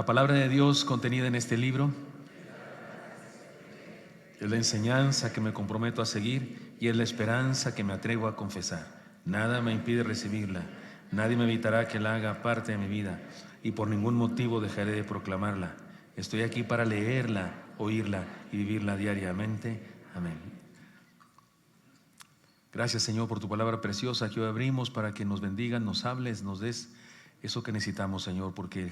La palabra de Dios contenida en este libro es la enseñanza que me comprometo a seguir y es la esperanza que me atrevo a confesar. Nada me impide recibirla, nadie me evitará que la haga parte de mi vida y por ningún motivo dejaré de proclamarla. Estoy aquí para leerla, oírla y vivirla diariamente. Amén. Gracias, Señor, por tu palabra preciosa que hoy abrimos para que nos bendigas, nos hables, nos des eso que necesitamos, Señor, porque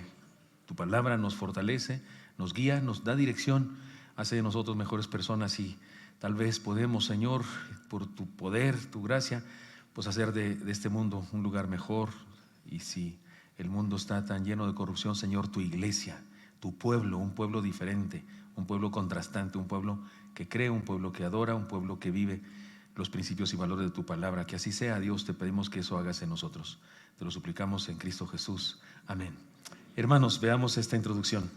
tu palabra nos fortalece, nos guía, nos da dirección, hace de nosotros mejores personas y tal vez podemos, Señor, por tu poder, tu gracia, pues hacer de este mundo un lugar mejor. Y si el mundo está tan lleno de corrupción, Señor, tu iglesia, tu pueblo, un pueblo diferente, un pueblo contrastante, un pueblo que cree, un pueblo que adora, un pueblo que vive los principios y valores de tu palabra. Que así sea, Dios, te pedimos que eso hagas en nosotros. Te lo suplicamos en Cristo Jesús. Amén. Hermanos, veamos esta introducción.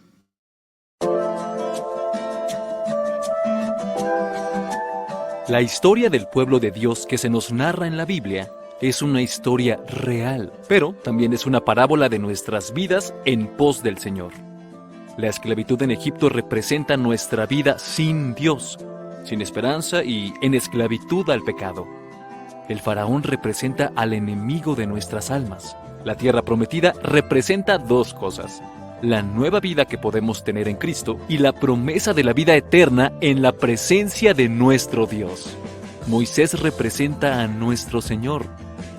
La historia del pueblo de Dios que se nos narra en la Biblia es una historia real, pero también es una parábola de nuestras vidas en pos del Señor. La esclavitud en Egipto representa nuestra vida sin Dios, sin esperanza y en esclavitud al pecado. El faraón representa al enemigo de nuestras almas. La tierra prometida representa dos cosas: la nueva vida que podemos tener en Cristo y la promesa de la vida eterna en la presencia de nuestro Dios. Moisés representa a nuestro Señor,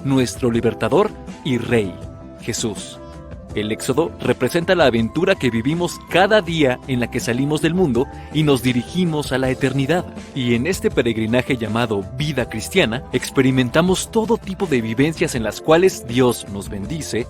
nuestro libertador y Rey, Jesús. El Éxodo representa la aventura que vivimos cada día en la que salimos del mundo y nos dirigimos a la eternidad. Y en este peregrinaje llamado vida cristiana, experimentamos todo tipo de vivencias en las cuales Dios nos bendice,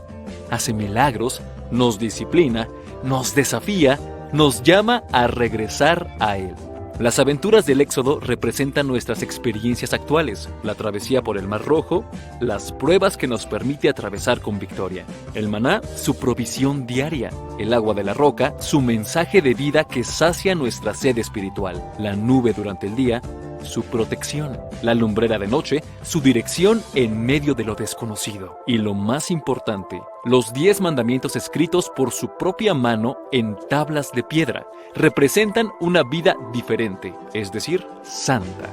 hace milagros, nos disciplina, nos desafía, nos llama a regresar a Él. Las aventuras del Éxodo representan nuestras experiencias actuales, la travesía por el Mar Rojo, las pruebas que nos permite atravesar con victoria. El maná, su provisión diaria. El agua de la roca, su mensaje de vida que sacia nuestra sed espiritual. La nube durante el día, su protección. La lumbrera de noche, su dirección en medio de lo desconocido. Y lo más importante, los 10 mandamientos escritos por su propia mano en tablas de piedra representan una vida diferente, es decir, santa.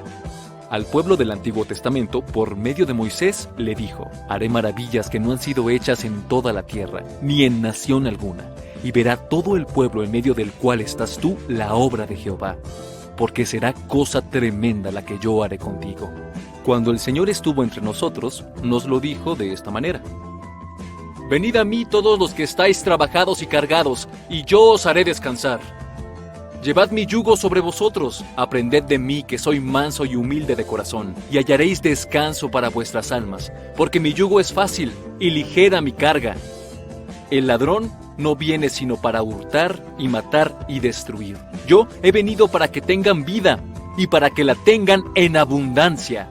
Al pueblo del Antiguo Testamento, por medio de Moisés, le dijo: haré maravillas que no han sido hechas en toda la tierra, ni en nación alguna, y verá todo el pueblo en medio del cual estás tú la obra de Jehová, porque será cosa tremenda la que yo haré contigo. Cuando el Señor estuvo entre nosotros, nos lo dijo de esta manera: venid a mí todos los que estáis trabajados y cargados, y yo os haré descansar. Llevad mi yugo sobre vosotros, aprended de mí que soy manso y humilde de corazón, y hallaréis descanso para vuestras almas, porque mi yugo es fácil y ligera mi carga. El ladrón no viene sino para hurtar y matar y destruir. Yo he venido para que tengan vida y para que la tengan en abundancia.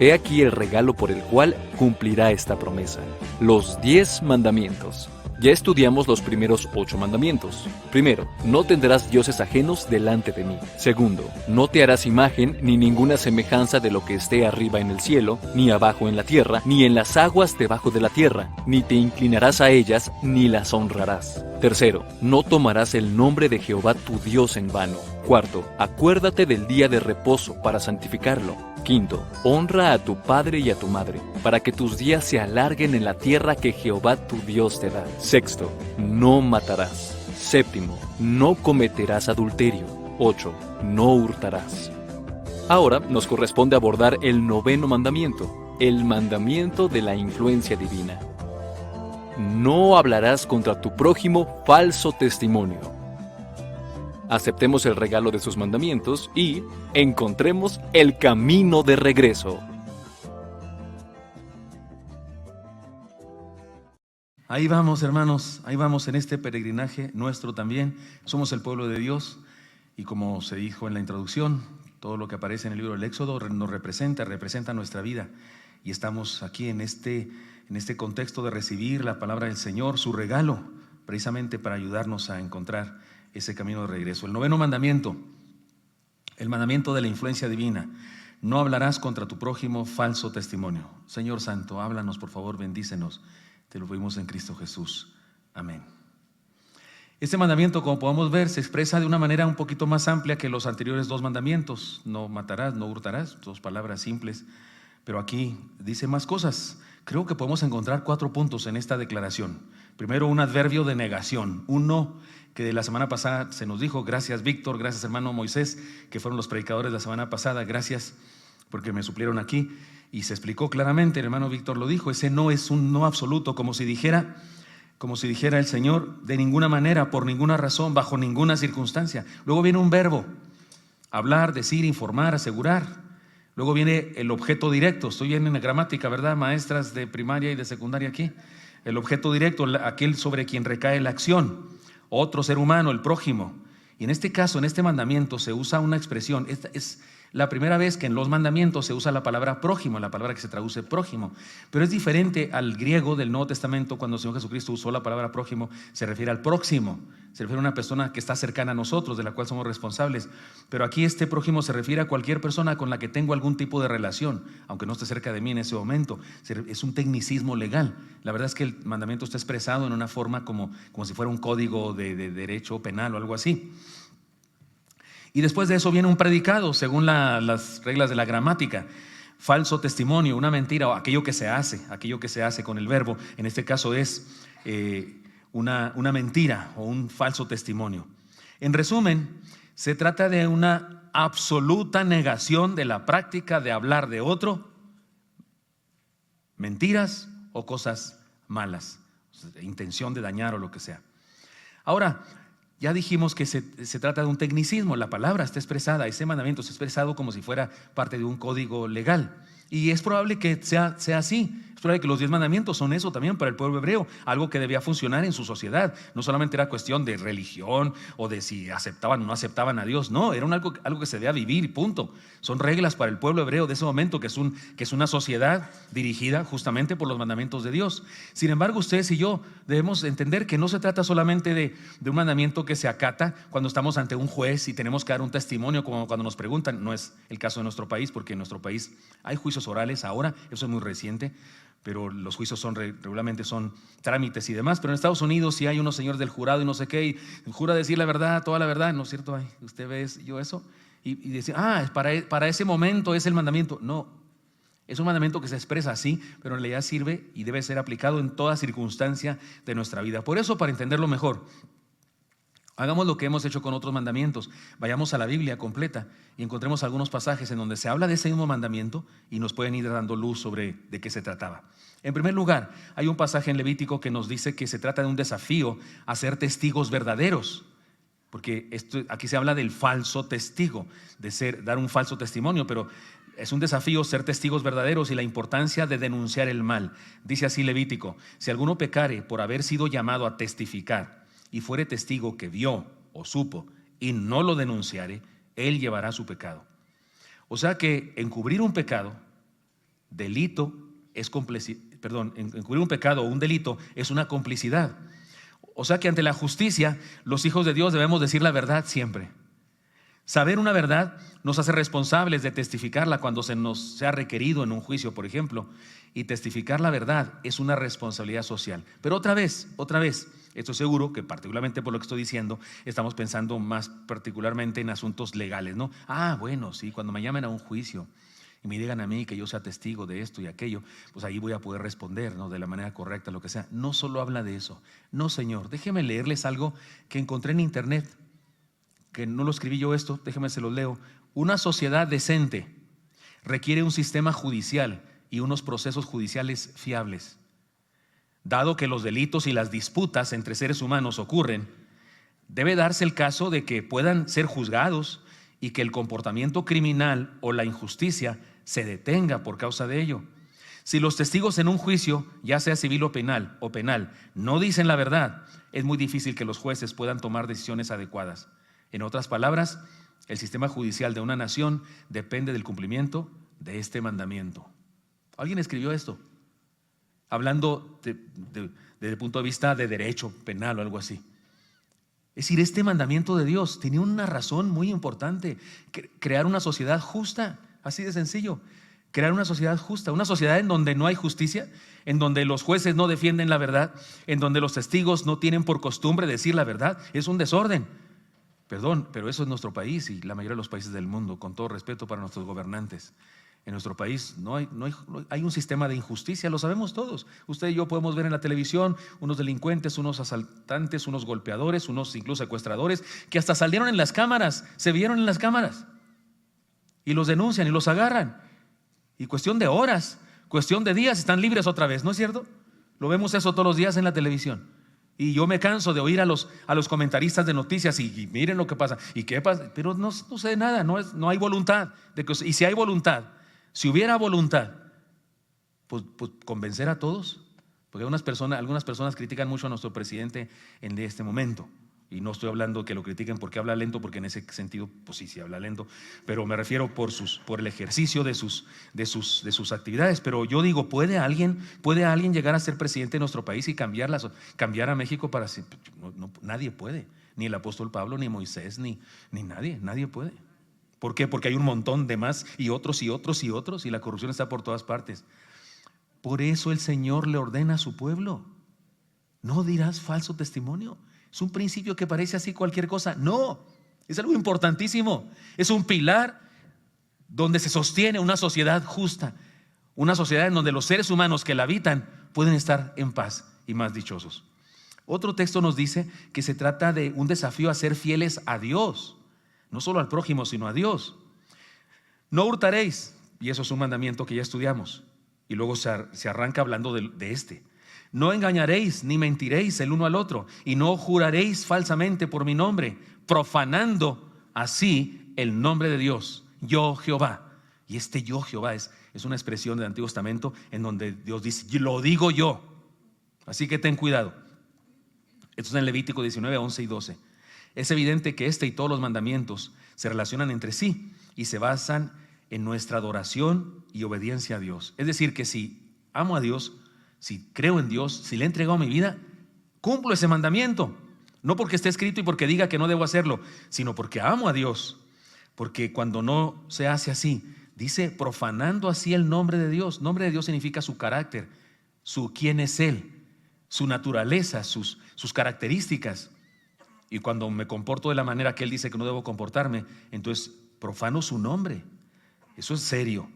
He aquí el regalo por el cual cumplirá esta promesa: los 10 mandamientos. Ya estudiamos los primeros 8 mandamientos. Primero, no tendrás dioses ajenos delante de mí. Segundo, no te harás imagen ni ninguna semejanza de lo que esté arriba en el cielo, ni abajo en la tierra, ni en las aguas debajo de la tierra, ni te inclinarás a ellas, ni las honrarás. Tercero, no tomarás el nombre de Jehová tu Dios en vano. Cuarto, acuérdate del día de reposo para santificarlo. Quinto, honra a tu padre y a tu madre, para que tus días se alarguen en la tierra que Jehová tu Dios te da. Sexto, no matarás. Séptimo, no cometerás adulterio. 8, no hurtarás. Ahora nos corresponde abordar el 9º mandamiento, el mandamiento de la influencia divina. No hablarás contra tu prójimo falso testimonio. Aceptemos el regalo de sus mandamientos y encontremos el camino de regreso. Ahí vamos, hermanos, ahí vamos en este peregrinaje nuestro también. Somos el pueblo de Dios y como se dijo en la introducción, todo lo que aparece en el libro del Éxodo nos representa nuestra vida. Y estamos aquí en este contexto de recibir la palabra del Señor, su regalo, precisamente para ayudarnos a encontrar ese camino de regreso. El 9º mandamiento, el mandamiento de la influencia divina: no hablarás contra tu prójimo falso testimonio. Señor Santo, háblanos por favor, bendícenos. Te lo pedimos en Cristo Jesús. Amén. Este mandamiento, como podemos ver, se expresa de una manera un poquito más amplia que los anteriores 2 mandamientos. No matarás, no hurtarás, 2 palabras simples, pero aquí dice más cosas. Creo que podemos encontrar 4 puntos en esta declaración. Primero, un adverbio de negación, un no, que de la semana pasada se nos dijo. Gracias, Víctor, gracias, hermano Moisés, que fueron los predicadores la semana pasada. Gracias porque me suplieron aquí y se explicó claramente. El hermano Víctor lo dijo, ese no es un no absoluto, como si dijera el Señor, de ninguna manera, por ninguna razón, bajo ninguna circunstancia. Luego viene un verbo, hablar, decir, informar, asegurar. Luego viene el objeto directo. Estoy bien en la gramática, ¿verdad? Maestras de primaria y de secundaria aquí. El objeto directo, aquel sobre quien recae la acción. Otro ser humano, el prójimo. Y en este caso, en este mandamiento, se usa una expresión. Esta es la primera vez que en los mandamientos se usa la palabra prójimo, la palabra que se traduce prójimo. Pero es diferente al griego del Nuevo Testamento. Cuando el Señor Jesucristo usó la palabra prójimo, se refiere al próximo. Se refiere a una persona que está cercana a nosotros, de la cual somos responsables. Pero aquí este prójimo se refiere a cualquier persona con la que tengo algún tipo de relación, aunque no esté cerca de mí en ese momento. Es un tecnicismo legal. La verdad es que el mandamiento está expresado en una forma como si fuera un código de derecho penal o algo así. Y después de eso viene un predicado, según las reglas de la gramática. Falso testimonio, una mentira, o aquello que se hace con el verbo. En este caso es una mentira o un falso testimonio. En resumen, se trata de una absoluta negación de la práctica de hablar de otro mentiras o cosas malas, intención de dañar o lo que sea. Ahora, ya dijimos que se trata de un tecnicismo. La palabra está expresada, ese mandamiento está expresado como si fuera parte de un código legal. Y es probable que sea así. Es probable que los 10 mandamientos son eso también para el pueblo hebreo, algo que debía funcionar en su sociedad. No solamente era cuestión de religión o de si aceptaban o no aceptaban a Dios. No, era algo que se debía vivir y punto. Son reglas para el pueblo hebreo de ese momento, que es una sociedad dirigida justamente por los mandamientos de Dios. Sin embargo, ustedes y yo debemos entender que no se trata solamente de un mandamiento que se acata cuando estamos ante un juez y tenemos que dar un testimonio, como cuando nos preguntan. No es el caso de nuestro país, porque en nuestro país hay juicios orales ahora, eso es muy reciente, pero los juicios regularmente son trámites y demás. Pero en Estados Unidos sí hay unos señores del jurado y no sé qué, y jura decir la verdad, toda la verdad, ¿no es cierto? Ay, usted ve yo eso y dice, para ese momento es el mandamiento. No, es un mandamiento que se expresa así, pero en realidad sirve y debe ser aplicado en toda circunstancia de nuestra vida. Por eso, para entenderlo mejor, hagamos lo que hemos hecho con otros mandamientos. Vayamos a la Biblia completa y encontremos algunos pasajes en donde se habla de ese mismo mandamiento y nos pueden ir dando luz sobre de qué se trataba. En primer lugar, hay un pasaje en Levítico que nos dice que se trata de un desafío a ser testigos verdaderos, porque aquí se habla del falso testigo, dar un falso testimonio, pero es un desafío ser testigos verdaderos y la importancia de denunciar el mal. Dice así Levítico: si alguno pecare por haber sido llamado a testificar y fuere testigo que vio o supo y no lo denunciare, él llevará su pecado. O sea que encubrir un pecado, encubrir un pecado o un delito es una complicidad. O sea que ante la justicia, los hijos de Dios debemos decir la verdad siempre. Saber una verdad nos hace responsables de testificarla cuando se nos sea requerido en un juicio, por ejemplo. Y testificar la verdad es una responsabilidad social. Pero otra vez, estoy seguro que particularmente por lo que estoy diciendo, estamos pensando más particularmente en asuntos legales, ¿no? Bueno, sí, cuando me llamen a un juicio y me digan a mí que yo sea testigo de esto y aquello, pues ahí voy a poder responder, ¿no?, de la manera correcta, lo que sea. No solo habla de eso. No, señor, déjeme leerles algo que encontré en internet, que no lo escribí yo esto, déjeme se los leo. Una sociedad decente requiere un sistema judicial y unos procesos judiciales fiables. Dado que los delitos y las disputas entre seres humanos ocurren, debe darse el caso de que puedan ser juzgados y que el comportamiento criminal o la injusticia se detenga por causa de ello. Si los testigos en un juicio, ya sea civil o penal, no dicen la verdad, es muy difícil que los jueces puedan tomar decisiones adecuadas. En otras palabras, el sistema judicial de una nación depende del cumplimiento de este mandamiento. ¿Alguien escribió esto? Hablando desde el punto de vista de derecho penal o algo así. Es decir, este mandamiento de Dios tenía una razón muy importante: crear una sociedad justa, así de sencillo. crear una sociedad justa, una sociedad en donde no hay justicia, en donde los jueces no defienden la verdad, en donde los testigos no tienen por costumbre decir la verdad. Es un desorden. Perdón, pero eso es nuestro país y la mayoría de los países del mundo, con todo respeto para nuestros gobernantes. En nuestro país hay un sistema de injusticia, lo sabemos todos. Usted y yo podemos ver en la televisión unos delincuentes, unos asaltantes, unos golpeadores, unos incluso secuestradores, que hasta salieron en las cámaras, se vieron en las cámaras y los denuncian y los agarran. Y cuestión de horas, cuestión de días, están libres otra vez, ¿no es cierto? Lo vemos eso todos los días en la televisión. Y yo me canso de oír a los comentaristas de noticias y miren lo que pasa. ¿Y qué pasa? Pero no sucede nada, no hay voluntad. Y si hay voluntad, si hubiera voluntad, pues convencer a todos. Porque algunas personas critican mucho a nuestro presidente en este momento. Y no estoy hablando que lo critiquen porque habla lento, porque en ese sentido, pues sí habla lento, pero me refiero por el ejercicio de sus actividades. Pero yo digo, ¿puede alguien llegar a ser presidente de nuestro país y cambiar a México para siempre? No, nadie puede, ni el apóstol Pablo, ni Moisés, ni nadie puede. ¿Por qué? Porque hay un montón de más y otros, y la corrupción está por todas partes. Por eso el Señor le ordena a su pueblo: no dirás falso testimonio. Es un principio que parece así cualquier cosa. No, es algo importantísimo. Es un pilar donde se sostiene una sociedad justa, una sociedad en donde los seres humanos que la habitan pueden estar en paz y más dichosos. Otro texto nos dice que se trata de un desafío a ser fieles a Dios, no solo al prójimo, sino a Dios. No hurtaréis, y eso es un mandamiento que ya estudiamos, y luego se arranca hablando de este. No engañaréis ni mentiréis el uno al otro, y no juraréis falsamente por mi nombre, profanando así el nombre de Dios, yo Jehová. Y este yo Jehová es una expresión del Antiguo Testamento en donde Dios dice, lo digo yo. Así que ten cuidado. Esto está en Levítico 19, 11 y 12. Es evidente que este y todos los mandamientos se relacionan entre sí y se basan en nuestra adoración y obediencia a Dios. Es decir, que si amo a Dios, si creo en Dios, si le he entregado mi vida, cumplo ese mandamiento. No porque esté escrito y porque diga que no debo hacerlo, sino porque amo a Dios. Porque cuando no se hace así, dice profanando así el nombre de Dios. Nombre de Dios significa su carácter, quién es Él, su naturaleza, sus características. Y cuando me comporto de la manera que Él dice que no debo comportarme, entonces profano su nombre. Eso es serio.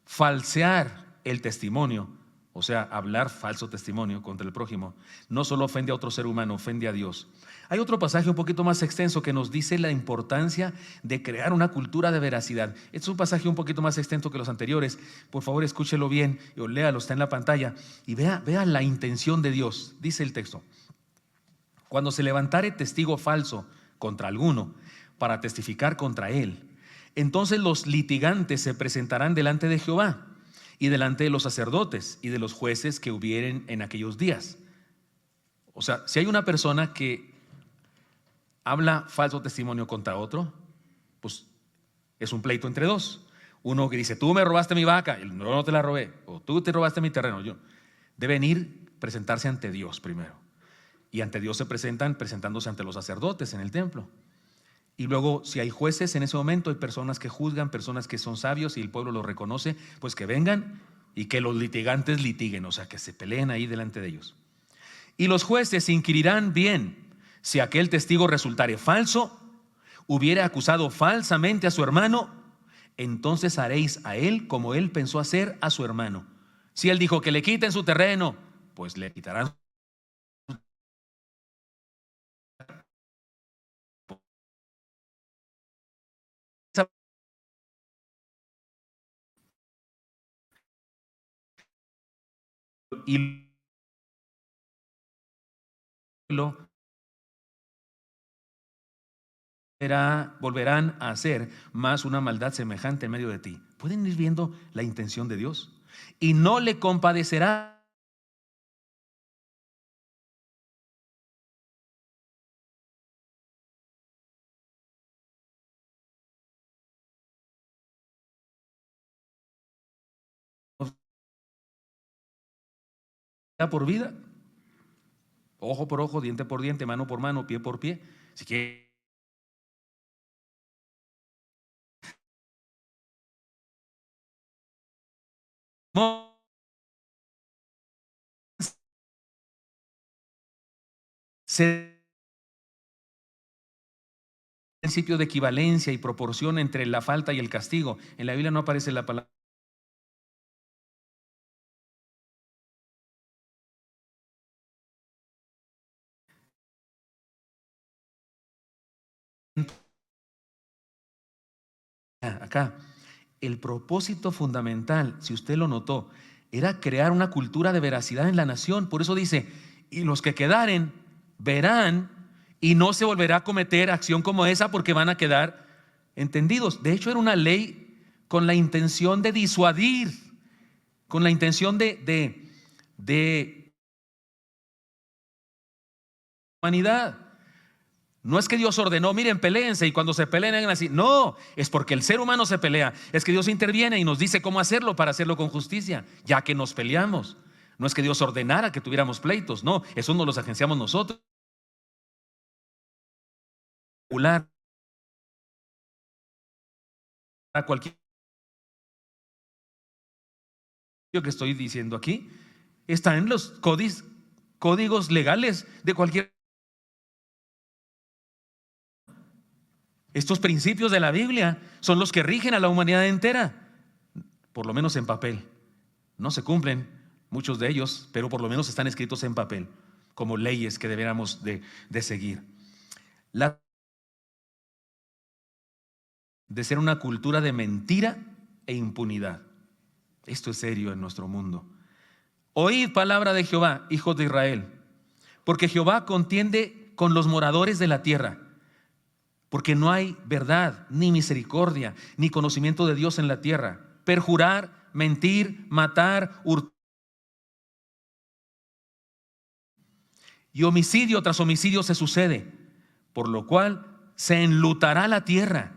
Falsear el testimonio, o sea, hablar falso testimonio contra el prójimo, no solo ofende a otro ser humano, ofende a Dios. Hay otro pasaje un poquito más extenso que nos dice la importancia de crear una cultura de veracidad. Este es un pasaje un poquito más extenso que los anteriores. Por favor, escúchelo bien o léalo, está en la pantalla. Y vea la intención de Dios. Dice el texto: cuando se levantare testigo falso contra alguno para testificar contra él, entonces los litigantes se presentarán delante de Jehová y delante de los sacerdotes y de los jueces que hubieren en aquellos días. O sea, si hay una persona que habla falso testimonio contra otro, pues es un pleito entre dos. Uno que dice, tú me robaste mi vaca, no te la robé, o tú te robaste mi terreno. Deben presentarse ante Dios primero. Y ante Dios se presentándose ante los sacerdotes en el templo. Y luego, si hay jueces en ese momento, hay personas que juzgan, personas que son sabios y el pueblo los reconoce, pues que vengan y que los litigantes litiguen, o sea, que se peleen ahí delante de ellos. Y los jueces inquirirán bien si aquel testigo resultare falso, hubiera acusado falsamente a su hermano, entonces haréis a él como él pensó hacer a su hermano. Si él dijo que le quiten su terreno, pues le quitarán y volverán a hacer más una maldad semejante en medio de ti. ¿Pueden ir viendo la intención de Dios? Y no le compadecerá por vida, ojo por ojo, diente por diente, mano por mano, pie por pie. Si quiere Principio de equivalencia y proporción entre la falta y el castigo. En la Biblia no aparece la palabra. Acá, el propósito fundamental, si usted lo notó, era crear una cultura de veracidad en la nación. Por eso dice, y los que quedaren verán y no se volverá a cometer acción como esa porque van a quedar entendidos. De hecho, era una ley con la intención de disuadir, con la intención de humanidad. No es que Dios ordenó, miren, peléense y cuando se peleen hagan así. No, es porque el ser humano se pelea. Es que Dios interviene y nos dice cómo hacerlo para hacerlo con justicia, ya que nos peleamos. No es que Dios ordenara que tuviéramos pleitos, no, eso nos los agenciamos nosotros. A cualquier que estoy diciendo aquí está en los códigos legales de cualquier. Estos principios de la Biblia son los que rigen a la humanidad entera, por lo menos en papel. No se cumplen muchos de ellos, pero por lo menos están escritos en papel, como leyes que deberíamos de seguir. De ser una cultura de mentira e impunidad. Esto es serio en nuestro mundo. Oíd palabra de Jehová, hijos de Israel, porque Jehová contiende con los moradores de la tierra, porque no hay verdad, ni misericordia, ni conocimiento de Dios en la tierra. Perjurar, mentir, matar, hurtar. Y homicidio tras homicidio se sucede, por lo cual se enlutará la tierra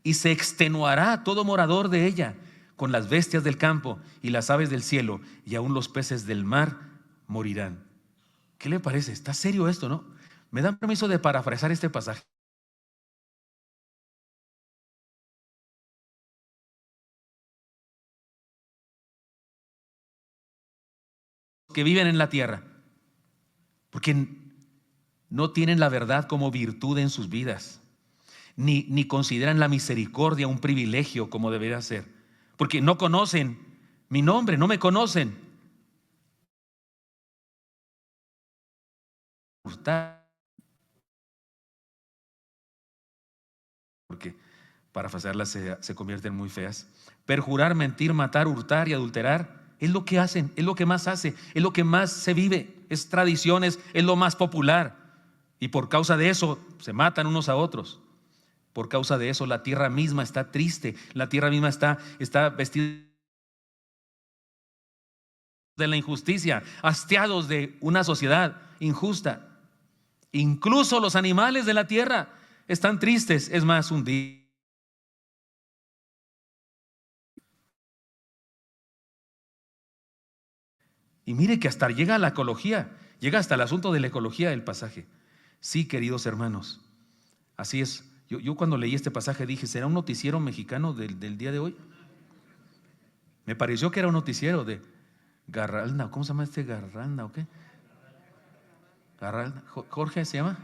y se extenuará todo morador de ella, con las bestias del campo y las aves del cielo, y aún los peces del mar morirán. ¿Qué le parece? Está serio esto, ¿no? ¿Me dan permiso de parafrasear este pasaje? Que viven en la tierra, porque no tienen la verdad como virtud en sus vidas, ni consideran la misericordia un privilegio como debería ser, porque no conocen mi nombre, no me conocen. Porque parafrasearlas se convierten muy feas. Perjurar, mentir, matar, hurtar y adulterar es lo que hacen, es lo que más hace, es lo que más se vive, es tradiciones, es lo más popular. Y por causa de eso se matan unos a otros. Por causa de eso la tierra misma está triste, la tierra misma está vestida de la injusticia, hastiados de una sociedad injusta. Incluso los animales de la tierra están tristes. Es más, un día. Y mire que hasta llega a la ecología, llega hasta el asunto de la ecología del pasaje. Sí, queridos hermanos, así es. Yo cuando leí este pasaje dije, ¿será un noticiero mexicano del día de hoy? Me pareció que era un noticiero de Garralda, ¿cómo se llama este Garralda o qué? Garralda, Jorge se llama.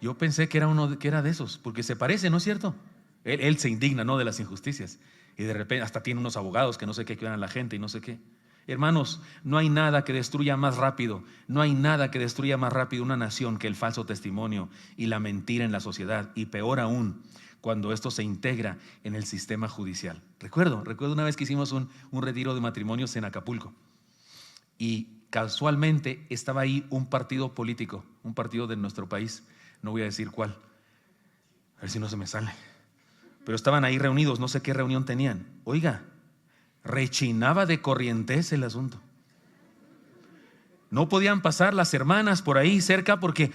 Yo pensé que era uno que era de esos, porque se parece, ¿no es cierto? Él se indigna, ¿no?, de las injusticias, y de repente hasta tiene unos abogados que no sé qué cuidan a la gente y no sé qué. Hermanos, no hay nada que destruya más rápido, no hay nada que destruya más rápido una nación que el falso testimonio y la mentira en la sociedad, y peor aún cuando esto se integra en el sistema judicial. Recuerdo una vez que hicimos un retiro de matrimonios en Acapulco, y casualmente estaba ahí un partido político, un partido de nuestro país, no voy a decir cuál, a ver si no se me sale, pero estaban ahí reunidos, no sé qué reunión tenían. Oiga, rechinaba de corrientez el asunto. No podían pasar las hermanas por ahí cerca porque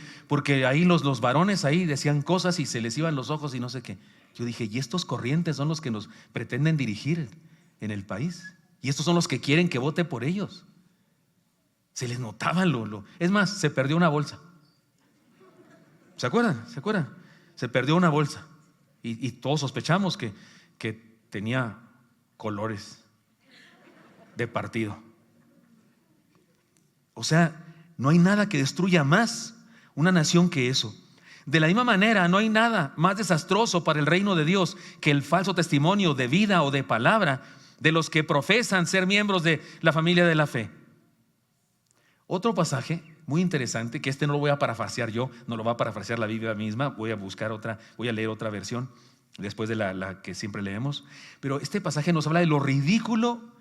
ahí los varones ahí decían cosas y se les iban los ojos y no sé qué. Yo dije, y estos corrientes son los que nos pretenden dirigir en el país, y estos son los que quieren que vote por ellos. Se les notaba es más, se perdió una bolsa. ¿Se acuerdan? Se perdió una bolsa y todos sospechamos que tenía colores. de partido. O sea, no hay nada que destruya más una nación que eso. De la misma manera, no hay nada más desastroso para el reino de Dios que el falso testimonio de vida o de palabra de los que profesan ser miembros de la familia de la fe. Otro pasaje muy interesante, que no lo voy a parafrasear yo, no lo va a parafrasear la Biblia misma, voy a leer otra versión después de la que siempre leemos, pero este pasaje nos habla de lo ridículo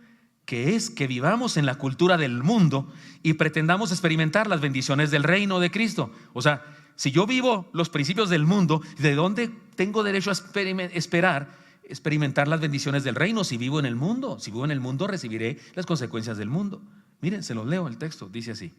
que es que vivamos en la cultura del mundo y pretendamos experimentar las bendiciones del reino de Cristo. O sea, si yo vivo los principios del mundo, ¿de dónde tengo derecho a experimentar las bendiciones del reino? Si vivo en el mundo, recibiré las consecuencias del mundo. Miren, se los leo el texto, dice así: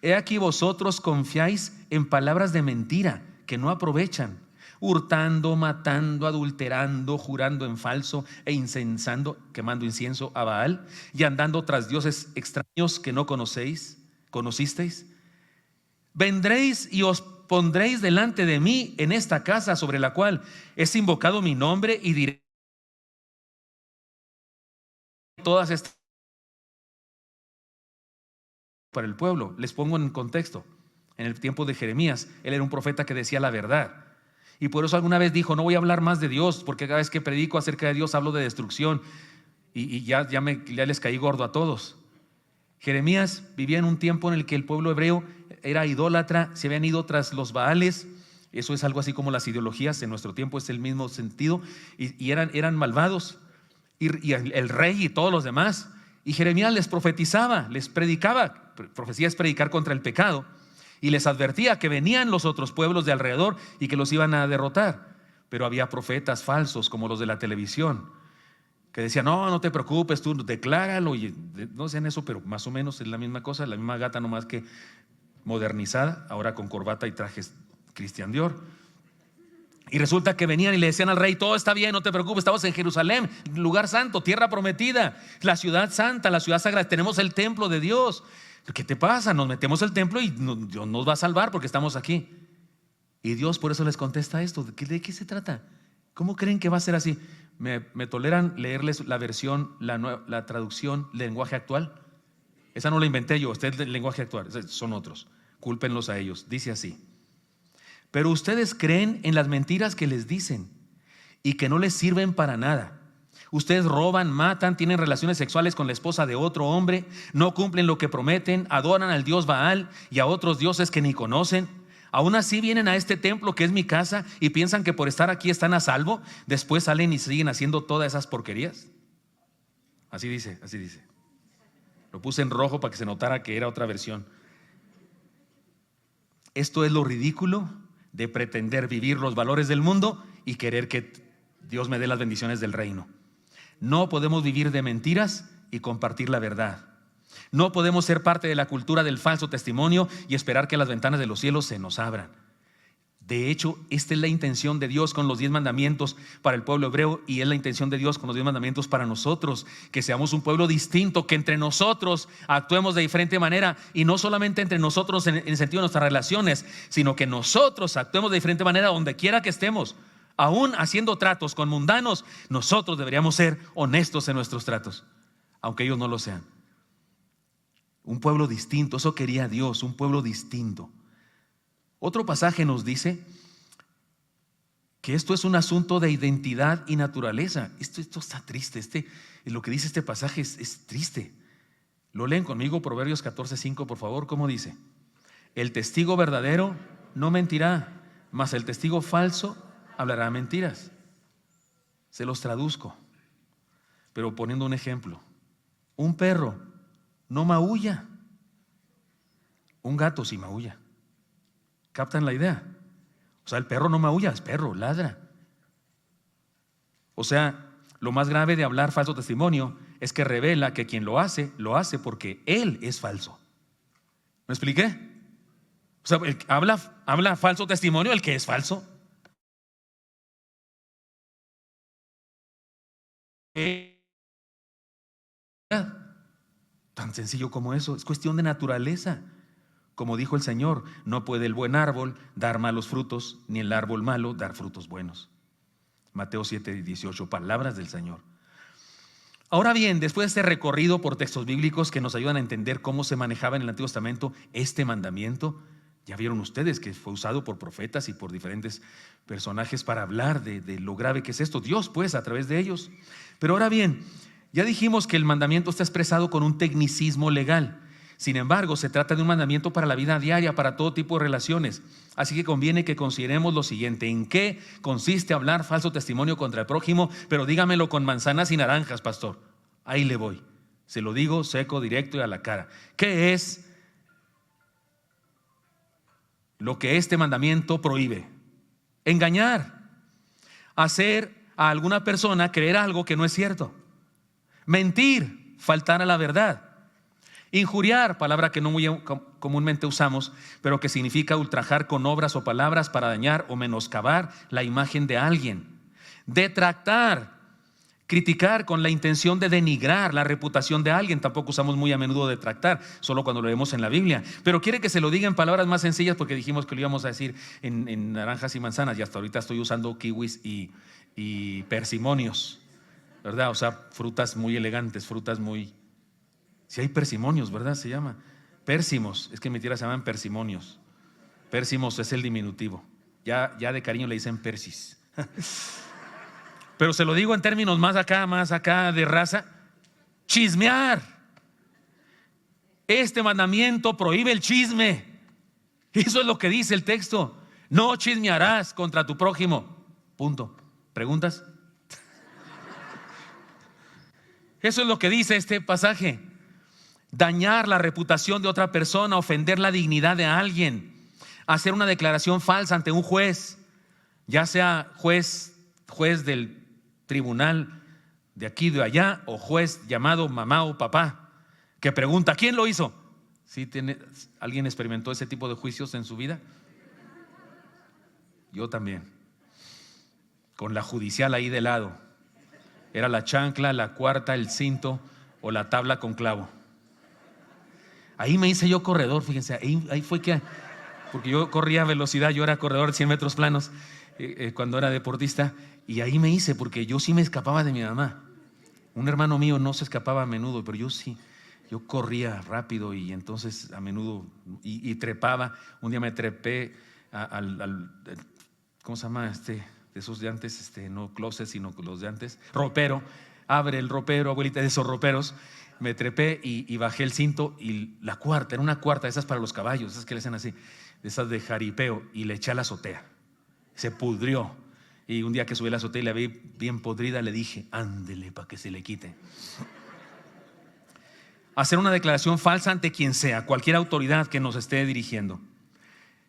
he aquí vosotros confiáis en palabras de mentira que no aprovechan, hurtando, matando, adulterando, jurando en falso e incensando, quemando incienso a Baal y andando tras dioses extraños que no conocisteis. Vendréis y os pondréis delante de mí en esta casa sobre la cual es invocado mi nombre y diré todas estas para el pueblo. Les pongo en contexto. En el tiempo de Jeremías, él era un profeta que decía la verdad. Y por eso alguna vez dijo: no voy a hablar más de Dios, porque cada vez que predico acerca de Dios hablo de destrucción. Y ya les caí gordo a todos. Jeremías vivía en un tiempo en el que el pueblo hebreo era idólatra, se habían ido tras los Baales. Eso es algo así como las ideologías, en nuestro tiempo es el mismo sentido. Y eran malvados. Y el rey y todos los demás. Y Jeremías les profetizaba, les predicaba. Profecía es predicar contra el pecado. Y les advertía que venían los otros pueblos de alrededor y que los iban a derrotar. Pero había profetas falsos como los de la televisión que decían: no te preocupes, tú decláralo. Y no decían eso, pero más o menos es la misma cosa, la misma gata, nomás que modernizada, ahora con corbata y trajes Christian Dior. Y resulta que venían y le decían al rey: todo está bien, no te preocupes, estamos en Jerusalén, lugar santo, tierra prometida, la ciudad santa, la ciudad sagrada, tenemos el templo de Dios. ¿Qué te pasa? Nos metemos al templo y Dios nos va a salvar porque estamos aquí. Y Dios por eso les contesta esto. ¿De qué se trata? ¿Cómo creen que va a ser así? ¿Me toleran leerles la versión, la traducción, lenguaje actual? Esa no la inventé yo, este es el lenguaje actual, son otros. Cúlpenlos a ellos. Dice así: pero ustedes creen en las mentiras que les dicen y que no les sirven para nada. Ustedes roban, matan, tienen relaciones sexuales con la esposa de otro hombre, no cumplen lo que prometen, adoran al dios Baal y a otros dioses que ni conocen. Aún así vienen a este templo que es mi casa y piensan que por estar aquí están a salvo. Después salen y siguen haciendo todas esas porquerías. Así dice. Lo puse en rojo para que se notara que era otra versión. Esto es lo ridículo de pretender vivir los valores del mundo y querer que Dios me dé las bendiciones del reino. No podemos vivir de mentiras y compartir la verdad. No podemos ser parte de la cultura del falso testimonio y esperar que las ventanas de los cielos se nos abran. De hecho, esta es la intención de Dios con los 10 mandamientos para el pueblo hebreo, y es la intención de Dios con los 10 mandamientos para nosotros, que seamos un pueblo distinto, que entre nosotros actuemos de diferente manera, y no solamente entre nosotros en el sentido de nuestras relaciones, sino que nosotros actuemos de diferente manera donde quiera que estemos. Aún haciendo tratos con mundanos, nosotros deberíamos ser honestos en nuestros tratos, aunque ellos no lo sean. Un pueblo distinto, eso quería Dios, un pueblo distinto. Otro pasaje nos dice que esto es un asunto de identidad y naturaleza. Esto está triste, lo que dice este pasaje es triste. Lo leen conmigo, Proverbios 14:5, por favor. ¿Cómo dice? El testigo verdadero no mentirá, mas el testigo falso hablará mentiras. Se los traduzco, pero poniendo un ejemplo. Un perro no maulla, un gato sí maulla. ¿Captan la idea? O sea, el perro no maulla, es perro, ladra. O sea, lo más grave de hablar falso testimonio es que revela que quien lo hace porque él es falso. ¿Me expliqué? O sea, habla falso testimonio el que es falso. Tan sencillo como eso, es cuestión de naturaleza. Como dijo el Señor, no puede el buen árbol dar malos frutos, ni el árbol malo dar frutos buenos. Mateo 7:18, palabras del Señor. Ahora bien, después de este recorrido por textos bíblicos que nos ayudan a entender cómo se manejaba en el Antiguo Testamento este mandamiento, ya vieron ustedes que fue usado por profetas y por diferentes personajes para hablar de lo grave que es esto. Dios, pues, a través de ellos. Pero ahora bien, ya dijimos que el mandamiento está expresado con un tecnicismo legal. Sin embargo, se trata de un mandamiento para la vida diaria, para todo tipo de relaciones. Así que conviene que consideremos lo siguiente: ¿en qué consiste hablar falso testimonio contra el prójimo? Pero dígamelo con manzanas y naranjas, pastor. Ahí le voy. Se lo digo seco, directo y a la cara. ¿Qué es lo que este mandamiento prohíbe? Engañar, hacer a alguna persona creer algo que no es cierto, mentir, faltar a la verdad, injuriar, palabra que no muy comúnmente usamos, pero que significa ultrajar con obras o palabras para dañar o menoscabar la imagen de alguien, detractar, criticar con la intención de denigrar la reputación de alguien. Tampoco usamos muy a menudo detractar, solo cuando lo vemos en la Biblia. Pero quiere que se lo diga en palabras más sencillas, porque dijimos que lo íbamos a decir en naranjas y manzanas, y hasta ahorita estoy usando kiwis y persimonios, ¿verdad? O sea, frutas muy elegantes, frutas muy... Si hay persimonios, ¿verdad? Se llama pérsimos. Es que en mi tierra se llaman persimonios. Pérsimos es el diminutivo. Ya de cariño le dicen persis. Pero se lo digo en términos más acá de raza: chismear. Este mandamiento prohíbe el chisme. Eso es lo que dice el texto. No chismearás contra tu prójimo. Punto. ¿Preguntas? Eso es lo que dice este pasaje. Dañar la reputación de otra persona, ofender la dignidad de alguien, hacer una declaración falsa ante un juez, ya sea juez del tribunal de aquí de allá, o juez llamado mamá o papá, que pregunta: ¿quién lo hizo? ¿Sí alguien experimentó ese tipo de juicios en su vida? Yo también, con la judicial ahí de lado. Era la chancla, la cuarta, el cinto o la tabla con clavo. Ahí me hice yo corredor, fíjense, ahí fue que, porque yo corría a velocidad, yo era corredor de 100 metros planos cuando era deportista, y ahí me hice, porque yo sí me escapaba de mi mamá. Un hermano mío no se escapaba a menudo, pero yo sí. Yo corría rápido y entonces a menudo, y trepaba. Un día me trepé ¿cómo se llama? De esos de antes, no closet, sino los de antes, ropero. Abre el ropero, abuelita, de esos roperos. Me trepé y bajé el cinto, y la cuarta, era una cuarta, esas para los caballos, esas que le hacen así, esas de jaripeo, y le eché a la azotea. Se pudrió. Y un día que subí a la azotea y la vi bien podrida, le dije: ándele para que se le quite. Hacer una declaración falsa ante quien sea, cualquier autoridad que nos esté dirigiendo.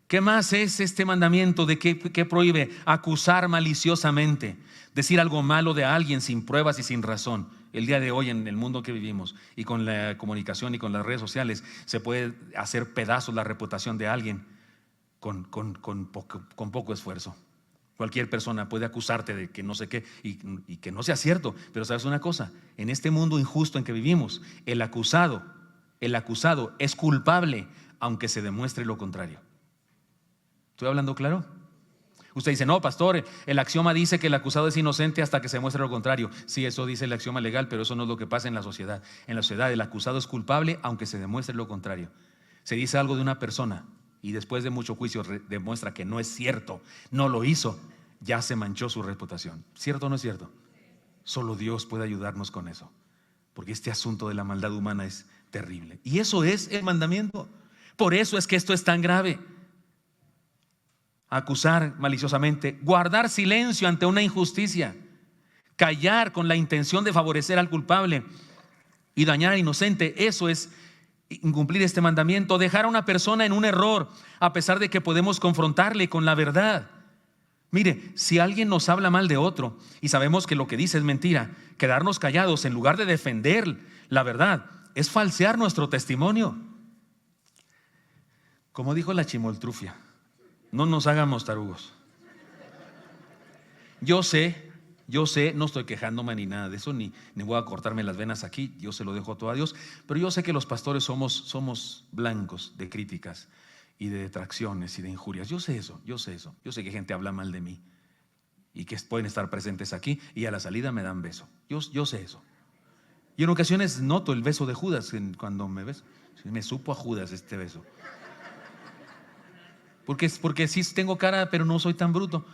¿Qué más es este mandamiento? ¿De qué prohíbe? Acusar maliciosamente, decir algo malo de alguien sin pruebas y sin razón. El día de hoy, en el mundo que vivimos y con la comunicación y con las redes sociales, se puede hacer pedazos la reputación de alguien con poco esfuerzo. Cualquier persona puede acusarte de que no sé qué y que no sea cierto. Pero ¿sabes una cosa? En este mundo injusto en que vivimos, el acusado es culpable aunque se demuestre lo contrario. ¿Estoy hablando claro? Usted dice: no, pastor, el axioma dice que el acusado es inocente hasta que se muestre lo contrario. Sí, eso dice el axioma legal, pero eso no es lo que pasa en la sociedad. En la sociedad, el acusado es culpable aunque se demuestre lo contrario. Se dice algo de una persona y después de mucho juicio demuestra que no es cierto, no lo hizo, ya se manchó su reputación. ¿Cierto o no es cierto? Solo Dios puede ayudarnos con eso, porque este asunto de la maldad humana es terrible. Y eso es el mandamiento. Por eso es que esto es tan grave. Acusar maliciosamente, guardar silencio ante una injusticia, callar con la intención de favorecer al culpable y dañar al inocente. Eso es incumplir este mandamiento. Dejar a una persona en un error a pesar de que podemos confrontarle con la verdad. Mire, si alguien nos habla mal de otro y sabemos que lo que dice es mentira, quedarnos callados en lugar de defender la verdad es falsear nuestro testimonio. Como dijo la chimoltrufia: no nos hagamos tarugos. Yo sé, no estoy quejándome ni nada de eso, ni voy a cortarme las venas aquí, yo se lo dejo todo a Dios, pero yo sé que los pastores somos blancos de críticas y de detracciones y de injurias. Yo sé eso. Yo sé que gente habla mal de mí y que pueden estar presentes aquí y a la salida me dan beso. Yo sé eso. Y en ocasiones noto el beso de Judas cuando me beso. Me supo a Judas este beso. Porque sí tengo cara, pero no soy tan bruto.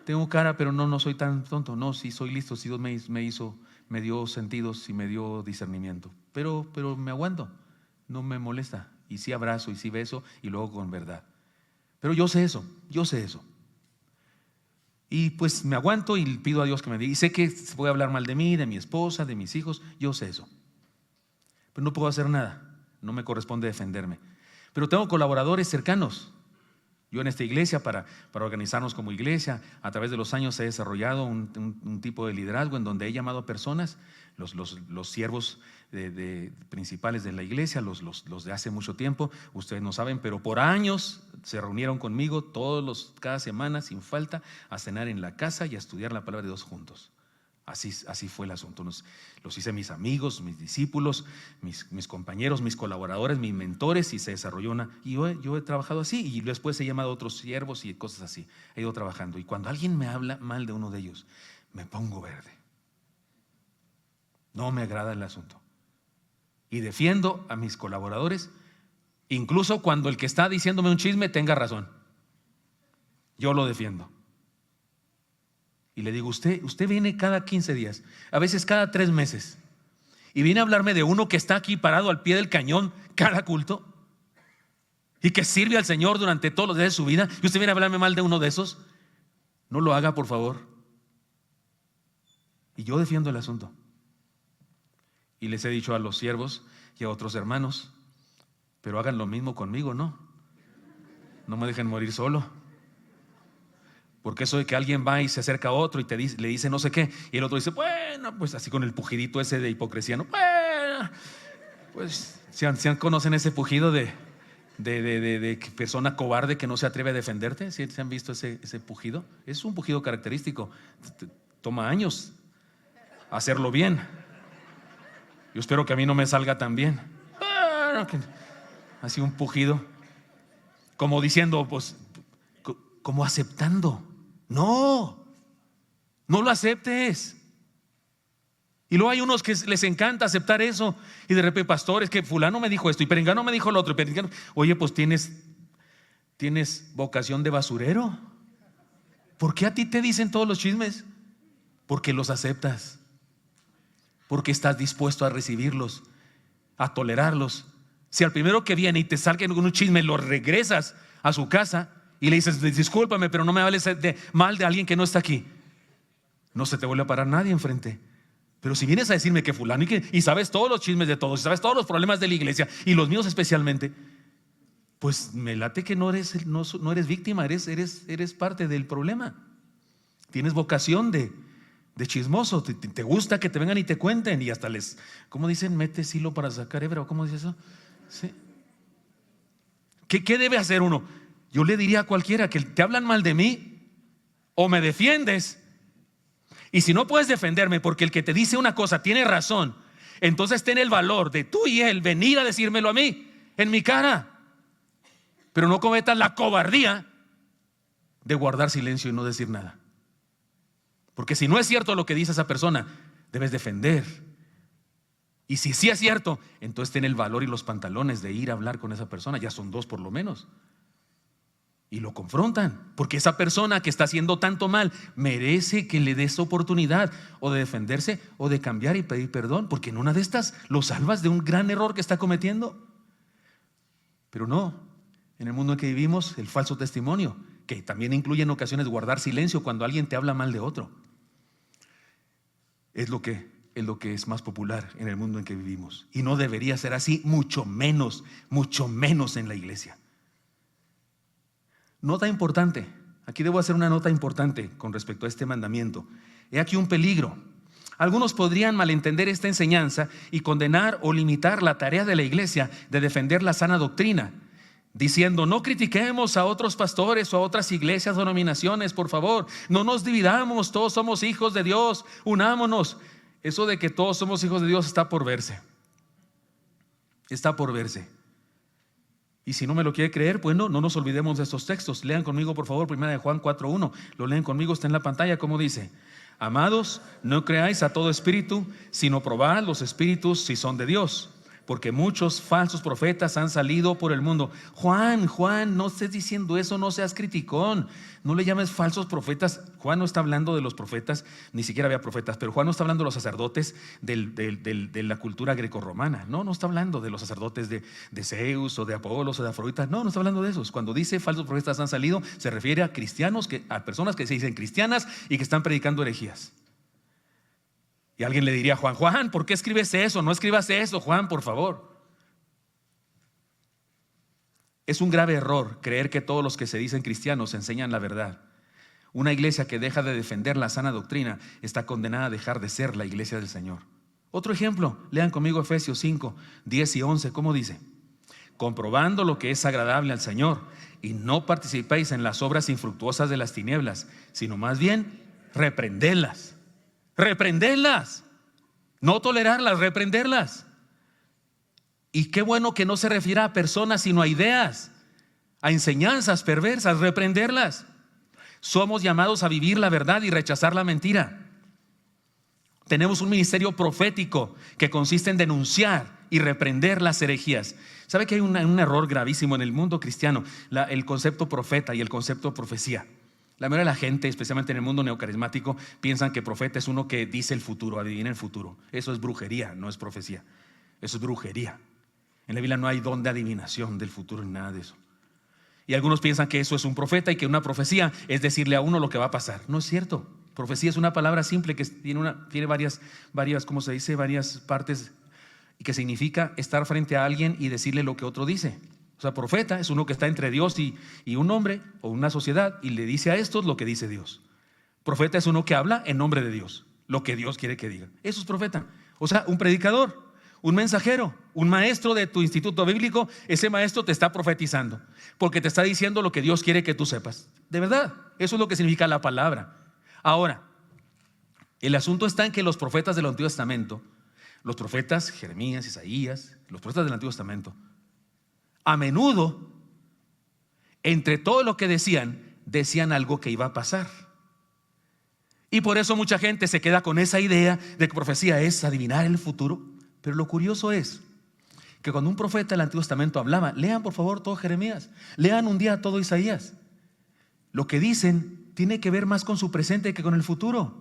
Tengo cara, pero no soy tan tonto. No, sí soy listo. Sí Dios me dio sentidos y me dio discernimiento. Pero me aguanto. No me molesta. Y sí abrazo y sí beso y luego con verdad. Pero yo sé eso. Y pues me aguanto y pido a Dios que me diga. Y sé que voy a hablar mal de mí, de mi esposa, de mis hijos. Yo sé eso. Pero no puedo hacer nada. No me corresponde defenderme. Pero tengo colaboradores cercanos. Yo en esta iglesia, para organizarnos como iglesia, a través de los años he desarrollado un tipo de liderazgo en donde he llamado a personas, los siervos principales de la iglesia, los de hace mucho tiempo, ustedes no saben, pero por años se reunieron conmigo cada semana sin falta a cenar en la casa y a estudiar la palabra de Dios juntos. Así fue el asunto. Los hice mis amigos, mis discípulos, mis compañeros, mis colaboradores, mis mentores, y se desarrolló y yo he trabajado así, y después he llamado a otros siervos y cosas así. He ido trabajando, y cuando alguien me habla mal de uno de ellos, me pongo verde. No me agrada el asunto. Y defiendo a mis colaboradores, incluso cuando el que está diciéndome un chisme tenga razón. Yo lo defiendo. Y le digo, usted viene cada 15 días, a veces cada 3 meses, y viene a hablarme de uno que está aquí parado al pie del cañón cada culto y que sirve al Señor durante todos los días de su vida, y usted viene a hablarme mal de uno de esos. No lo haga, por favor. Y yo defiendo el asunto. Y les he dicho a los siervos y a otros hermanos, pero hagan lo mismo conmigo, ¿no? No me dejen morir solo. Porque eso de que alguien va y se acerca a otro y le dice no sé qué, y el otro dice, bueno, pues así con el pugidito ese de hipocresía, ¿no? Bueno, pues si conocen ese pujido de persona cobarde que no se atreve a defenderte. ¿Sí han visto ese pujido? Es un pujido característico. Toma años hacerlo bien. Yo espero que a mí no me salga tan bien. Así un pujido, como diciendo, pues, como aceptando. No lo aceptes. Y luego hay unos que les encanta aceptar eso, y de repente, pastores, que fulano me dijo esto y perengano me dijo lo otro. Oye, pues tienes vocación de basurero. ¿Por qué a ti te dicen todos los chismes? Porque los aceptas, porque estás dispuesto a recibirlos, a tolerarlos. Si al primero que viene y te salga con un chisme lo regresas a su casa y le dices, discúlpame, pero no me hables mal de alguien que no está aquí, no se te vuelve a parar nadie enfrente. Pero si vienes a decirme que fulano y sabes todos los chismes de todos, y sabes todos los problemas de la iglesia y los míos especialmente, pues me late que no eres víctima, eres parte del problema. Tienes vocación de chismoso, te gusta que te vengan y te cuenten, y hasta ¿cómo dicen? Metes hilo para sacar hebra, ¿cómo dice eso? ¿Sí? ¿Qué debe hacer uno? Yo le diría a cualquiera que te hablan mal de mí, o me defiendes, y si no puedes defenderme porque el que te dice una cosa tiene razón, entonces ten el valor de tú y él venir a decírmelo a mí, en mi cara. Pero no cometas la cobardía de guardar silencio y no decir nada. Porque si no es cierto lo que dice esa persona, debes defender. Y si sí es cierto, entonces ten el valor y los pantalones de ir a hablar con esa persona. Ya son 2 por lo menos. Y lo confrontan, porque esa persona que está haciendo tanto mal merece que le des oportunidad o de defenderse o de cambiar y pedir perdón, porque en una de estas lo salvas de un gran error que está cometiendo. Pero no, en el mundo en que vivimos, el falso testimonio, que también incluye en ocasiones guardar silencio cuando alguien te habla mal de otro, es lo que es más popular en el mundo en que vivimos. Y no debería ser así, mucho menos en la iglesia. Nota importante, aquí debo hacer una nota importante con respecto a este mandamiento. He aquí un peligro. Algunos podrían malentender esta enseñanza y condenar o limitar la tarea de la iglesia de defender la sana doctrina, diciendo, no critiquemos a otros pastores o a otras iglesias o denominaciones, por favor, no nos dividamos, todos somos hijos de Dios, unámonos. Eso de que todos somos hijos de Dios está por verse. Y si no me lo quiere creer, bueno, no nos olvidemos de estos textos. Lean conmigo, por favor, 1 Juan 4:1. Lo leen conmigo, está en la pantalla, como dice: Amados, no creáis a todo espíritu, sino probad los espíritus si son de Dios, porque muchos falsos profetas han salido por el mundo. Juan, no estés diciendo eso, no seas criticón, no le llames falsos profetas. Juan no está hablando de los profetas, ni siquiera había profetas, pero Juan no está hablando de los sacerdotes de la cultura grecorromana. No está hablando de los sacerdotes de Zeus o de Apolos o de Afrodita. No está hablando de esos. Cuando dice falsos profetas han salido, se refiere a cristianos, a personas que se dicen cristianas y que están predicando herejías. Y alguien le diría a Juan, ¿por qué escribes eso? No escribas eso, Juan, por favor. Es un grave error creer que todos los que se dicen cristianos enseñan la verdad. Una iglesia que deja de defender la sana doctrina está condenada a dejar de ser la iglesia del Señor. Otro ejemplo, lean conmigo Efesios 5, 10 y 11, ¿cómo dice? Comprobando lo que es agradable al Señor, y no participéis en las obras infructuosas de las tinieblas, sino más bien reprenderlas. Reprenderlas, no tolerarlas, reprenderlas. Y qué bueno que no se refiere a personas, sino a ideas, a enseñanzas perversas, reprenderlas. Somos llamados a vivir la verdad y rechazar la mentira. Tenemos un ministerio profético que consiste en denunciar y reprender las herejías. ¿Sabe que hay un error gravísimo en el mundo cristiano? El concepto profeta y el concepto profecía. La mayoría de la gente, especialmente en el mundo neocarismático, piensan que profeta es uno que dice el futuro, adivina el futuro. Eso es brujería, no es profecía. Eso es brujería. En la Biblia no hay don de adivinación del futuro ni nada de eso. Y algunos piensan que eso es un profeta y que una profecía es decirle a uno lo que va a pasar. No es cierto. Profecía es una palabra simple que tiene varias, ¿cómo se dice? Varias partes, y que significa estar frente a alguien y decirle lo que otro dice. O sea, profeta es uno que está entre Dios y un hombre o una sociedad y le dice a estos lo que dice Dios. Profeta es uno que habla en nombre de Dios, lo que Dios quiere que diga. Eso es profeta. O sea, un predicador, un mensajero, un maestro de tu instituto bíblico, ese maestro te está profetizando porque te está diciendo lo que Dios quiere que tú sepas. De verdad, eso es lo que significa la palabra. Ahora, el asunto está en que los profetas del Antiguo Testamento, los profetas Jeremías, Isaías, los profetas del Antiguo Testamento, a menudo, entre todo lo que decían algo que iba a pasar. Y por eso mucha gente se queda con esa idea de que profecía es adivinar el futuro. Pero lo curioso es que cuando un profeta del Antiguo Testamento hablaba, lean por favor todo Jeremías, lean un día todo Isaías. Lo que dicen tiene que ver más con su presente que con el futuro.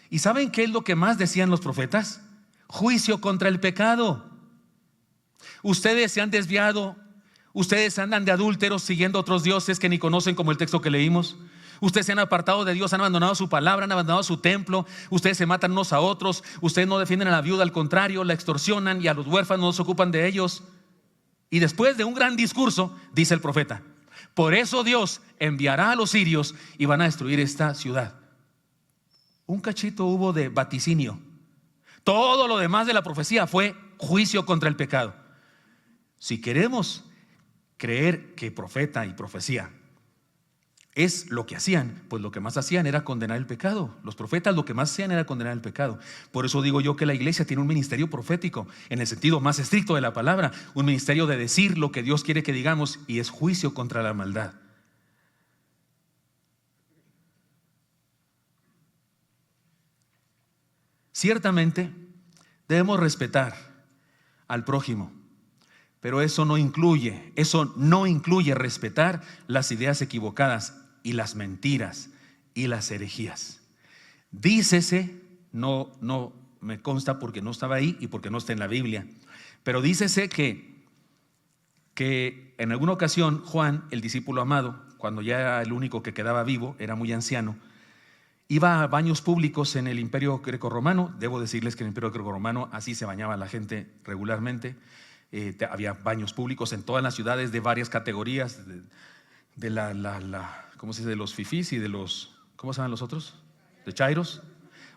¿Y saben qué es lo que más decían los profetas? Juicio contra el pecado. Ustedes se han desviado. Ustedes andan de adúlteros siguiendo otros dioses que ni conocen, como el texto que leímos. Ustedes se han apartado de Dios, han abandonado su palabra, han abandonado su templo. Ustedes se matan unos a otros. Ustedes no defienden a la viuda, al contrario, la extorsionan, y a los huérfanos no se ocupan de ellos. Y después de un gran discurso, dice el profeta: por eso Dios enviará a los sirios y van a destruir esta ciudad. Un cachito hubo de vaticinio. Todo lo demás de la profecía fue juicio contra el pecado. Si queremos creer que profeta y profecía es lo que hacían, pues lo que más hacían era condenar el pecado. Los profetas lo que más hacían era condenar el pecado. Por eso digo yo que la iglesia tiene un ministerio profético, en el sentido más estricto de la palabra, un ministerio de decir lo que Dios quiere que digamos, y es juicio contra la maldad. Ciertamente debemos respetar al prójimo, pero eso no incluye respetar las ideas equivocadas y las mentiras y las herejías. Dícese, no me consta porque no estaba ahí y porque no está en la Biblia, pero dícese que en alguna ocasión Juan, el discípulo amado, cuando ya era el único que quedaba vivo, era muy anciano, iba a baños públicos en el Imperio Grecorromano. Debo decirles que en el Imperio Grecorromano así se bañaba la gente regularmente. Había baños públicos en todas las ciudades de varias categorías, ¿cómo se dice? De los fifís y de los, ¿cómo se llaman los otros? De chairos.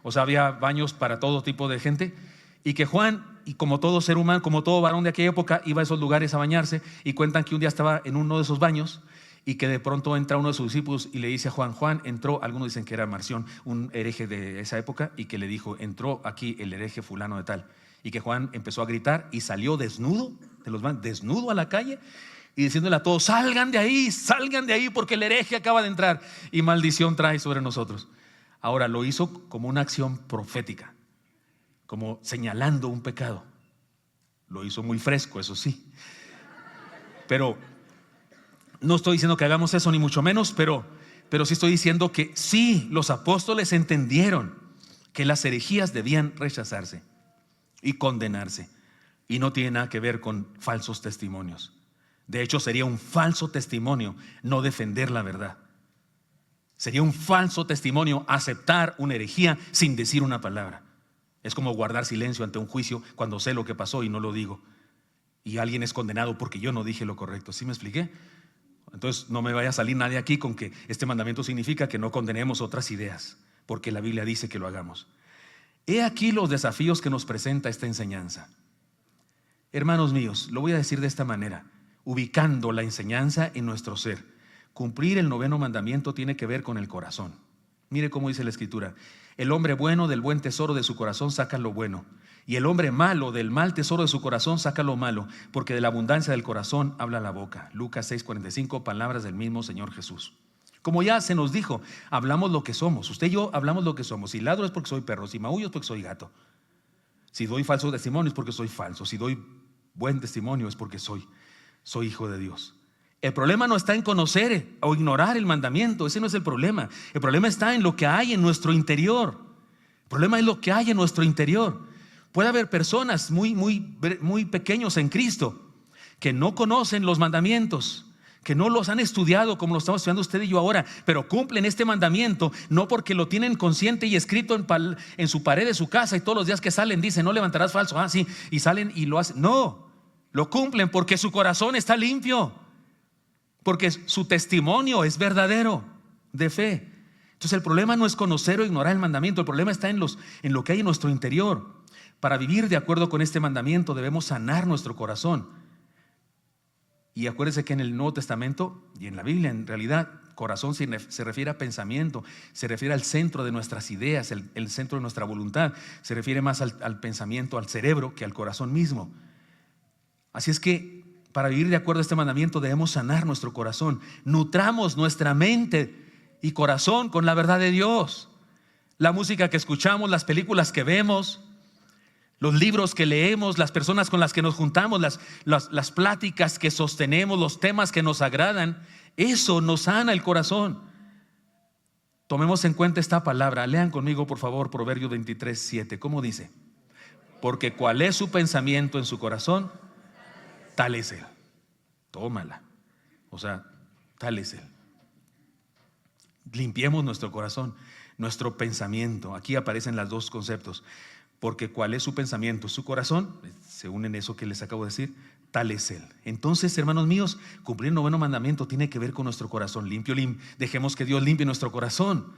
O sea, había baños para todo tipo de gente, y que Juan, y como todo ser humano, como todo varón de aquella época, iba a esos lugares a bañarse, y cuentan que un día estaba en uno de esos baños y que de pronto entra uno de sus discípulos y le dice a Juan entró, algunos dicen que era Marción, un hereje de esa época, y que le dijo: entró aquí el hereje fulano de tal. Y que Juan empezó a gritar y salió desnudo de los baños, desnudo a la calle, y diciéndole a todos: salgan de ahí porque el hereje acaba de entrar y maldición trae sobre nosotros. Ahora lo hizo como una acción profética, como señalando un pecado. Lo hizo muy fresco, eso sí. Pero no estoy diciendo que hagamos eso, ni mucho menos, pero sí estoy diciendo que sí, los apóstoles entendieron que las herejías debían rechazarse y condenarse. Y no tiene nada que ver con falsos testimonios. De hecho, sería un falso testimonio no defender la verdad. Sería un falso testimonio aceptar una herejía sin decir una palabra. Es como guardar silencio ante un juicio cuando sé lo que pasó y no lo digo. Y alguien es condenado porque yo no dije lo correcto. ¿Sí me expliqué? Entonces no me vaya a salir nadie aquí con que este mandamiento significa que no condenemos otras ideas, porque la Biblia dice que lo hagamos. He aquí los desafíos que nos presenta esta enseñanza. Hermanos míos, lo voy a decir de esta manera, ubicando la enseñanza en nuestro ser. Cumplir el 9º mandamiento tiene que ver con el corazón. Mire cómo dice la Escritura: el hombre bueno del buen tesoro de su corazón saca lo bueno, y el hombre malo del mal tesoro de su corazón saca lo malo, porque de la abundancia del corazón habla la boca. Lucas 6:45, palabras del mismo Señor Jesús. Como ya se nos dijo, hablamos lo que somos. Usted y yo hablamos lo que somos. Si ladro es porque soy perro, si maullo es porque soy gato. Si doy falso testimonio es porque soy falso. Si doy buen testimonio es porque soy hijo de Dios. El problema no está en conocer o ignorar el mandamiento. Ese no es el problema. El problema está en lo que hay en nuestro interior. El problema es lo que hay en nuestro interior. Puede haber personas muy pequeños en Cristo que no conocen los mandamientos, que no los han estudiado como lo estamos estudiando usted y yo ahora, pero cumplen este mandamiento no porque lo tienen consciente y escrito en su pared de su casa, y todos los días que salen dicen: no levantarás falso. Sí, y salen y lo hacen. No, lo cumplen porque su corazón está limpio, porque su testimonio es verdadero, de fe. Entonces el problema no es conocer o ignorar el mandamiento. El problema está en lo que hay en nuestro interior. Para vivir de acuerdo con este mandamiento debemos sanar nuestro corazón. Y acuérdense que en el Nuevo Testamento y en la Biblia, en realidad, corazón se refiere a pensamiento, se refiere al centro de nuestras ideas, el centro de nuestra voluntad. Se refiere más al pensamiento, al cerebro, que al corazón mismo. Así es que para vivir de acuerdo a este mandamiento debemos sanar nuestro corazón. Nutramos nuestra mente y corazón con la verdad de Dios. La música que escuchamos, las películas que vemos, los libros que leemos, las personas con las que nos juntamos, las pláticas que sostenemos, los temas que nos agradan, eso nos sana el corazón. Tomemos en cuenta esta palabra. Lean conmigo, por favor, Proverbios 23:7. ¿Cómo dice? Porque cuál es su pensamiento en su corazón, tal es él. Tómala. O sea, tal es él. Limpiemos nuestro corazón, nuestro pensamiento. Aquí aparecen los dos conceptos. Porque cuál es su pensamiento, su corazón, se unen eso que les acabo de decir, tal es él. Entonces, hermanos míos, cumplir el 9º mandamiento tiene que ver con nuestro corazón limpio. Dejemos que Dios limpie nuestro corazón,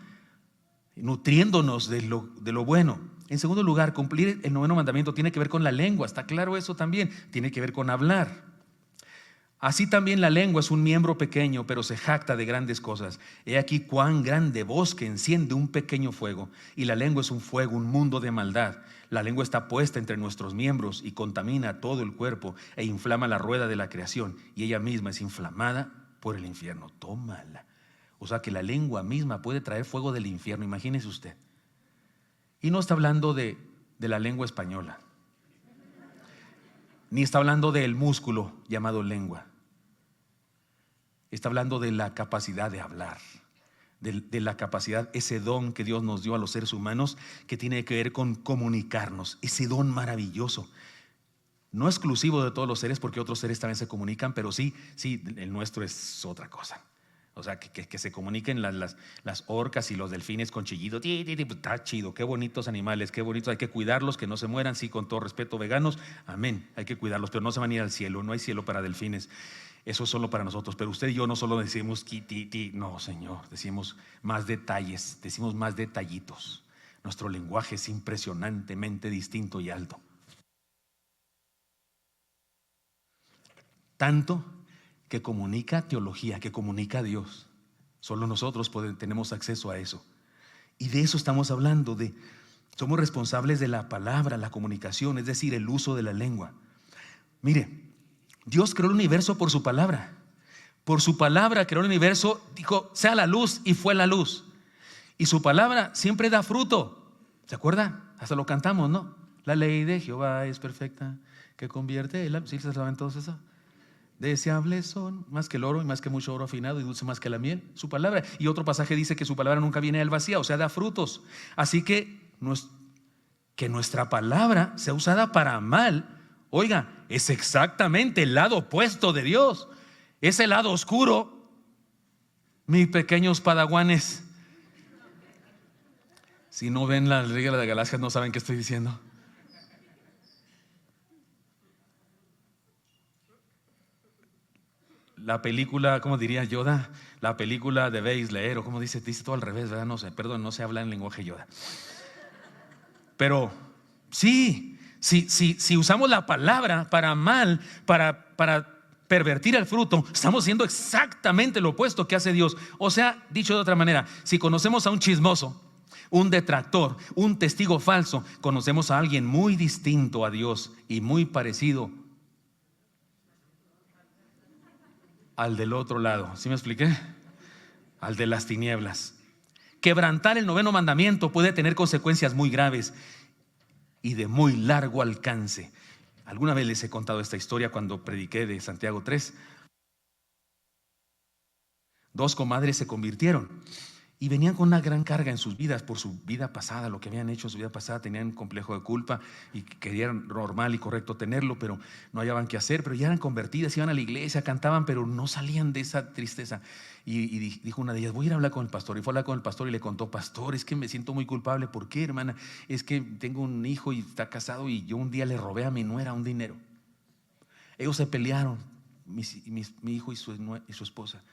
nutriéndonos de lo bueno. En segundo lugar, cumplir el 9º mandamiento tiene que ver con la lengua. ¿Está claro eso también? Tiene que ver con hablar. Así también la lengua es un miembro pequeño, pero se jacta de grandes cosas. He aquí cuán grande bosque enciende un pequeño fuego. Y la lengua es un fuego, un mundo de maldad. La lengua está puesta entre nuestros miembros y contamina todo el cuerpo e inflama la rueda de la creación. Y ella misma es inflamada por el infierno. Tómala. O sea que la lengua misma puede traer fuego del infierno. Imagínese usted. Y no está hablando de la lengua española, ni está hablando del músculo llamado lengua. Está hablando de la capacidad de hablar, de la capacidad, ese don que Dios nos dio a los seres humanos, que tiene que ver con comunicarnos, ese don maravilloso. No exclusivo de todos los seres, porque otros seres también se comunican, pero sí, el nuestro es otra cosa. O sea, que se comuniquen las orcas y los delfines con chillido. Está chido, qué bonitos animales, qué bonitos. Hay que cuidarlos, que no se mueran. Sí, con todo respeto, veganos, amén. Hay que cuidarlos, pero no se van a ir al cielo. No hay cielo para delfines. Eso es solo para nosotros. Pero usted y yo no solo decimos no, Señor, decimos más detalles, decimos más detallitos. Nuestro lenguaje es impresionantemente distinto y alto. Tanto que comunica teología, que comunica a Dios. Solo nosotros tenemos acceso a eso. Y de eso estamos hablando. Somos responsables de la palabra, la comunicación, es decir, el uso de la lengua. Mire, Dios creó el universo por su palabra. Por su palabra creó el universo, dijo, sea la luz, y fue la luz. Y su palabra siempre da fruto. ¿Se acuerdan? Hasta lo cantamos, ¿no? La ley de Jehová es perfecta, que convierte el alma. ¿Sí se saben todos eso? Deseables son más que el oro y más que mucho oro afinado y dulce más que la miel. Su palabra. Y otro pasaje dice que su palabra nunca viene al vacío, o sea, da frutos. Así que nuestra palabra sea usada para mal, oiga, es exactamente el lado opuesto de Dios. Es el lado oscuro. Mis pequeños padawanes, si no ven la Liga de las Galaxias no saben qué estoy diciendo. La película, ¿cómo diría Yoda? La película de Buzz Lightyear, o como dice todo al revés, ¿verdad? No sé, perdón, no se habla en lenguaje Yoda. Pero sí, si usamos la palabra para mal, para pervertir el fruto, estamos haciendo exactamente lo opuesto que hace Dios. O sea, dicho de otra manera, si conocemos a un chismoso, un detractor, un testigo falso, conocemos a alguien muy distinto a Dios y muy parecido al del otro lado. ¿Sí me expliqué? Al de las tinieblas. Quebrantar el 9º mandamiento puede tener consecuencias muy graves y de muy largo alcance. Alguna vez les he contado esta historia cuando prediqué de Santiago 3. 2 comadres se convirtieron y venían con una gran carga en sus vidas por su vida pasada, lo que habían hecho en su vida pasada. Tenían un complejo de culpa y querían normal y correcto tenerlo, pero no hallaban qué hacer. Pero ya eran convertidas, iban a la iglesia, cantaban, pero no salían de esa tristeza. Y dijo una de ellas: voy a ir a hablar con el pastor. Y fue a hablar con el pastor y le contó: pastor, es que me siento muy culpable. ¿Por qué, hermana? Es que tengo un hijo y está casado y yo un día le robé a mi nuera un dinero. Ellos se pelearon, mi hijo y su esposa.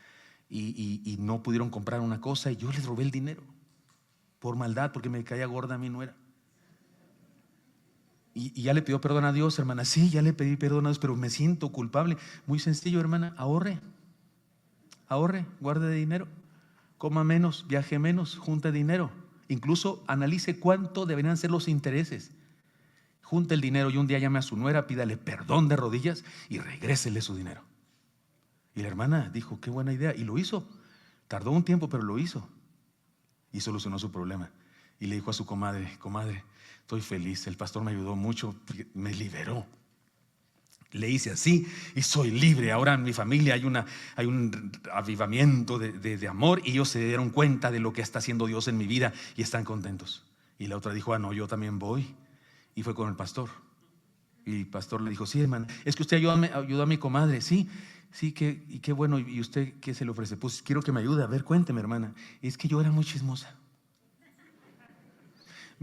Y no pudieron comprar una cosa y yo les robé el dinero por maldad, porque me caía gorda a mi nuera. Y ya le pidió perdón a Dios, hermana. Sí, ya le pedí perdón a Dios, pero me siento culpable. Muy sencillo, hermana: ahorre, guarde dinero, coma menos, viaje menos, junte dinero. Incluso analice cuánto deberían ser los intereses. Junte el dinero y un día llame a su nuera, pídale perdón de rodillas y regrésele su dinero. Y la hermana dijo: qué buena idea, y lo hizo. Tardó un tiempo, pero lo hizo y solucionó su problema. Y le dijo a su comadre: comadre, estoy feliz, el pastor me ayudó mucho, me liberó. Le hice así y soy libre. Ahora en mi familia hay un avivamiento de amor, y ellos se dieron cuenta de lo que está haciendo Dios en mi vida y están contentos. Y la otra dijo: ah, no, yo también voy. Y fue con el pastor. Y el pastor le dijo: sí, hermana, es que usted ayudó a mi comadre. Sí, qué bueno. ¿Y usted qué se le ofrece? Pues quiero que me ayude. A ver, cuénteme, hermana. Es que yo era muy chismosa.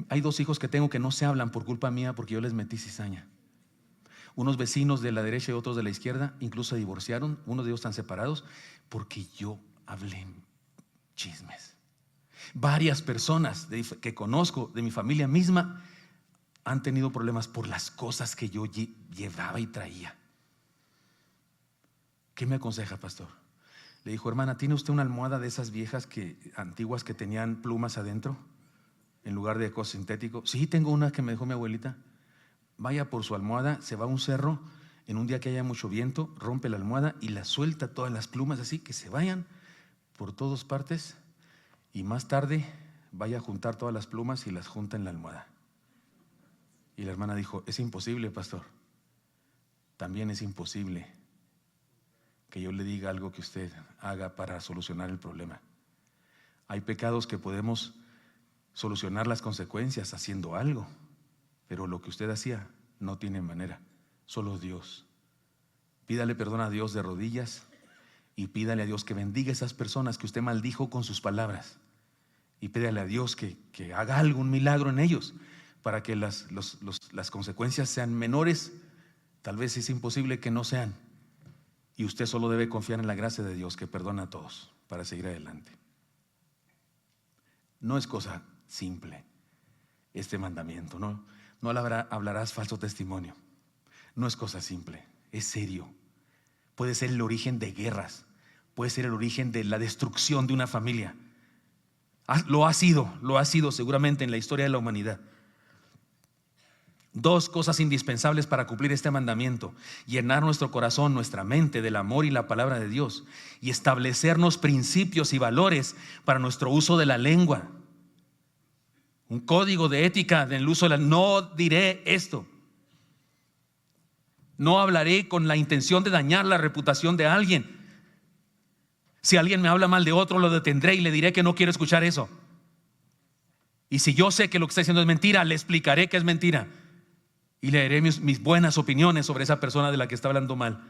Hay 2 hijos que tengo que no se hablan por culpa mía, porque yo les metí cizaña. Unos vecinos de la derecha y otros de la izquierda incluso se divorciaron. Uno de ellos están separados porque yo hablé chismes. Varias personas que conozco de mi familia misma han tenido problemas por las cosas que yo llevaba y traía. ¿Qué me aconseja, pastor? Le dijo: hermana, ¿tiene usted una almohada de esas viejas antiguas que tenían plumas adentro en lugar de cosas sintéticos? Sí, tengo una que me dejó mi abuelita. Vaya por su almohada, se va a un cerro en un día que haya mucho viento, rompe la almohada y la suelta todas las plumas, así que se vayan por todas partes, y más tarde vaya a juntar todas las plumas y las junta en la almohada. Y la hermana dijo: es imposible, pastor. También es imposible que yo le diga algo que usted haga para solucionar el problema. Hay pecados que podemos solucionar las consecuencias haciendo algo, pero lo que usted hacía no tiene manera. Solo Dios. Pídale perdón a Dios de rodillas y pídale a Dios que bendiga a esas personas que usted maldijo con sus palabras, y pídale a Dios que haga un milagro en ellos para que las consecuencias sean menores. Tal vez es imposible que no sean, y usted solo debe confiar en la gracia de Dios, que perdona a todos, para seguir adelante. No es cosa simple este mandamiento. No hablarás falso testimonio. No es cosa simple, es serio. Puede ser el origen de guerras, puede ser el origen de la destrucción de una familia. Lo ha sido seguramente en la historia de la humanidad. 2 cosas indispensables para cumplir este mandamiento: llenar nuestro corazón, nuestra mente del amor y la palabra de Dios, y establecernos principios y valores para nuestro uso de la lengua. un código de ética del uso de no diré esto. No hablaré con la intención de dañar la reputación de alguien. Si alguien me habla mal de otro, lo detendré y le diré que no quiero escuchar eso. Y si yo sé que lo que está diciendo es mentira, le explicaré que es mentira. Y le daré mis buenas opiniones sobre esa persona de la que está hablando mal.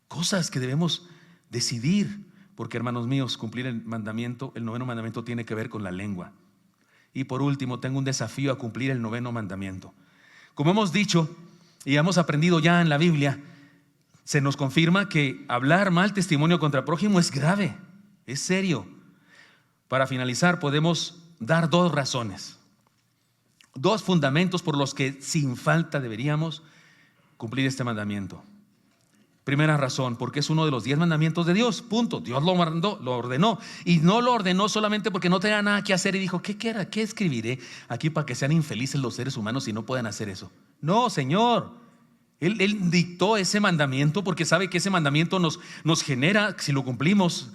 Cosas que debemos decidir. Porque, hermanos míos, cumplir el mandamiento, el 9º mandamiento tiene que ver con la lengua. Y por último, tengo un desafío a cumplir el 9º mandamiento. Como hemos dicho y hemos aprendido ya en la Biblia, se nos confirma que hablar mal testimonio contra prójimo es grave, es serio. Para finalizar, podemos dar 2 razones, 2 fundamentos por los que sin falta deberíamos cumplir este mandamiento. Primera razón, porque es uno de los 10 mandamientos de Dios, punto. Dios lo mandó, lo ordenó, y no lo ordenó solamente porque no tenía nada que hacer y dijo, ¿qué escribiré aquí para que sean infelices los seres humanos y no puedan hacer eso? No, Señor, Él dictó ese mandamiento porque sabe que ese mandamiento nos genera, si lo cumplimos,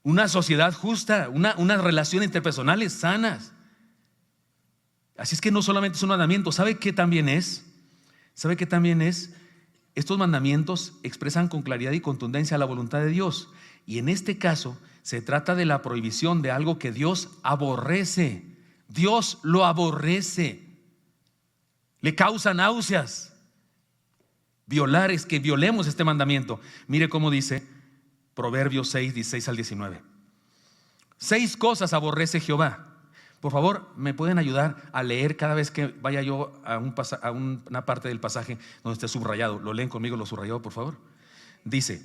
una sociedad justa, unas relaciones interpersonales sanas. Así es que no solamente es un mandamiento, ¿sabe qué también es? ¿Sabe qué también es? Estos mandamientos expresan con claridad y contundencia la voluntad de Dios. Y en este caso se trata de la prohibición de algo que Dios aborrece. Dios lo aborrece. Le causa náuseas. Violar es que violemos este mandamiento. Mire cómo dice Proverbios 6, 16 al 19. 6 cosas aborrece Jehová. Por favor, ¿me pueden ayudar a leer cada vez que vaya yo a una parte del pasaje donde esté subrayado? ¿Lo leen conmigo lo subrayado, por favor? Dice,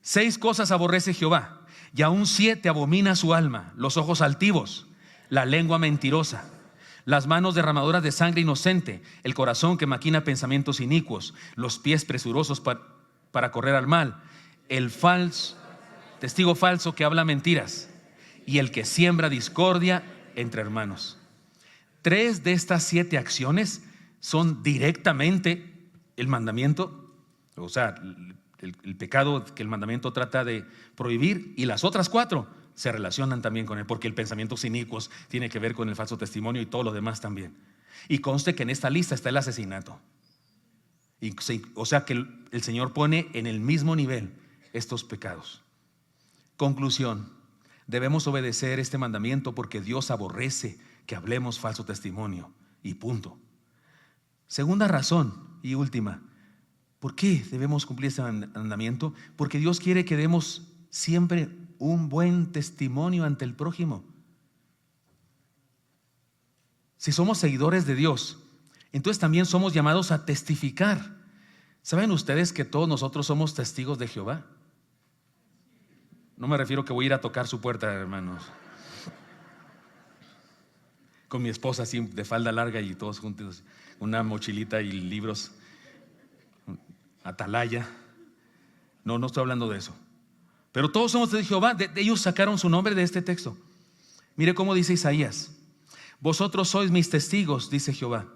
6 cosas aborrece Jehová, y aún 7 abomina su alma: los ojos altivos, la lengua mentirosa, las manos derramadoras de sangre inocente, el corazón que maquina pensamientos inicuos, los pies presurosos para correr al mal, el testigo falso que habla mentiras, y el que siembra discordia entre hermanos. 3 de estas 7 acciones son directamente el mandamiento, o sea, el pecado que el mandamiento trata de prohibir, y las otras 4 se relacionan también con él, porque el pensamiento inicuos tiene que ver con el falso testimonio y todo lo demás también. Y conste que en esta lista está el asesinato. O sea que el Señor pone en el mismo nivel estos pecados. Conclusión: debemos obedecer este mandamiento porque Dios aborrece que hablemos falso testimonio, y punto. Segunda razón y última, ¿por qué debemos cumplir este mandamiento? Porque Dios quiere que demos siempre un buen testimonio ante el prójimo. Si somos seguidores de Dios, entonces también somos llamados a testificar. ¿Saben ustedes que todos nosotros somos testigos de Jehová? No me refiero que voy a ir a tocar su puerta, hermanos, con mi esposa así de falda larga y todos juntos, una mochilita y libros, atalaya. No estoy hablando de eso. Pero todos somos de Jehová. De ellos sacaron su nombre de este texto. Mire cómo dice Isaías: vosotros sois mis testigos, dice Jehová,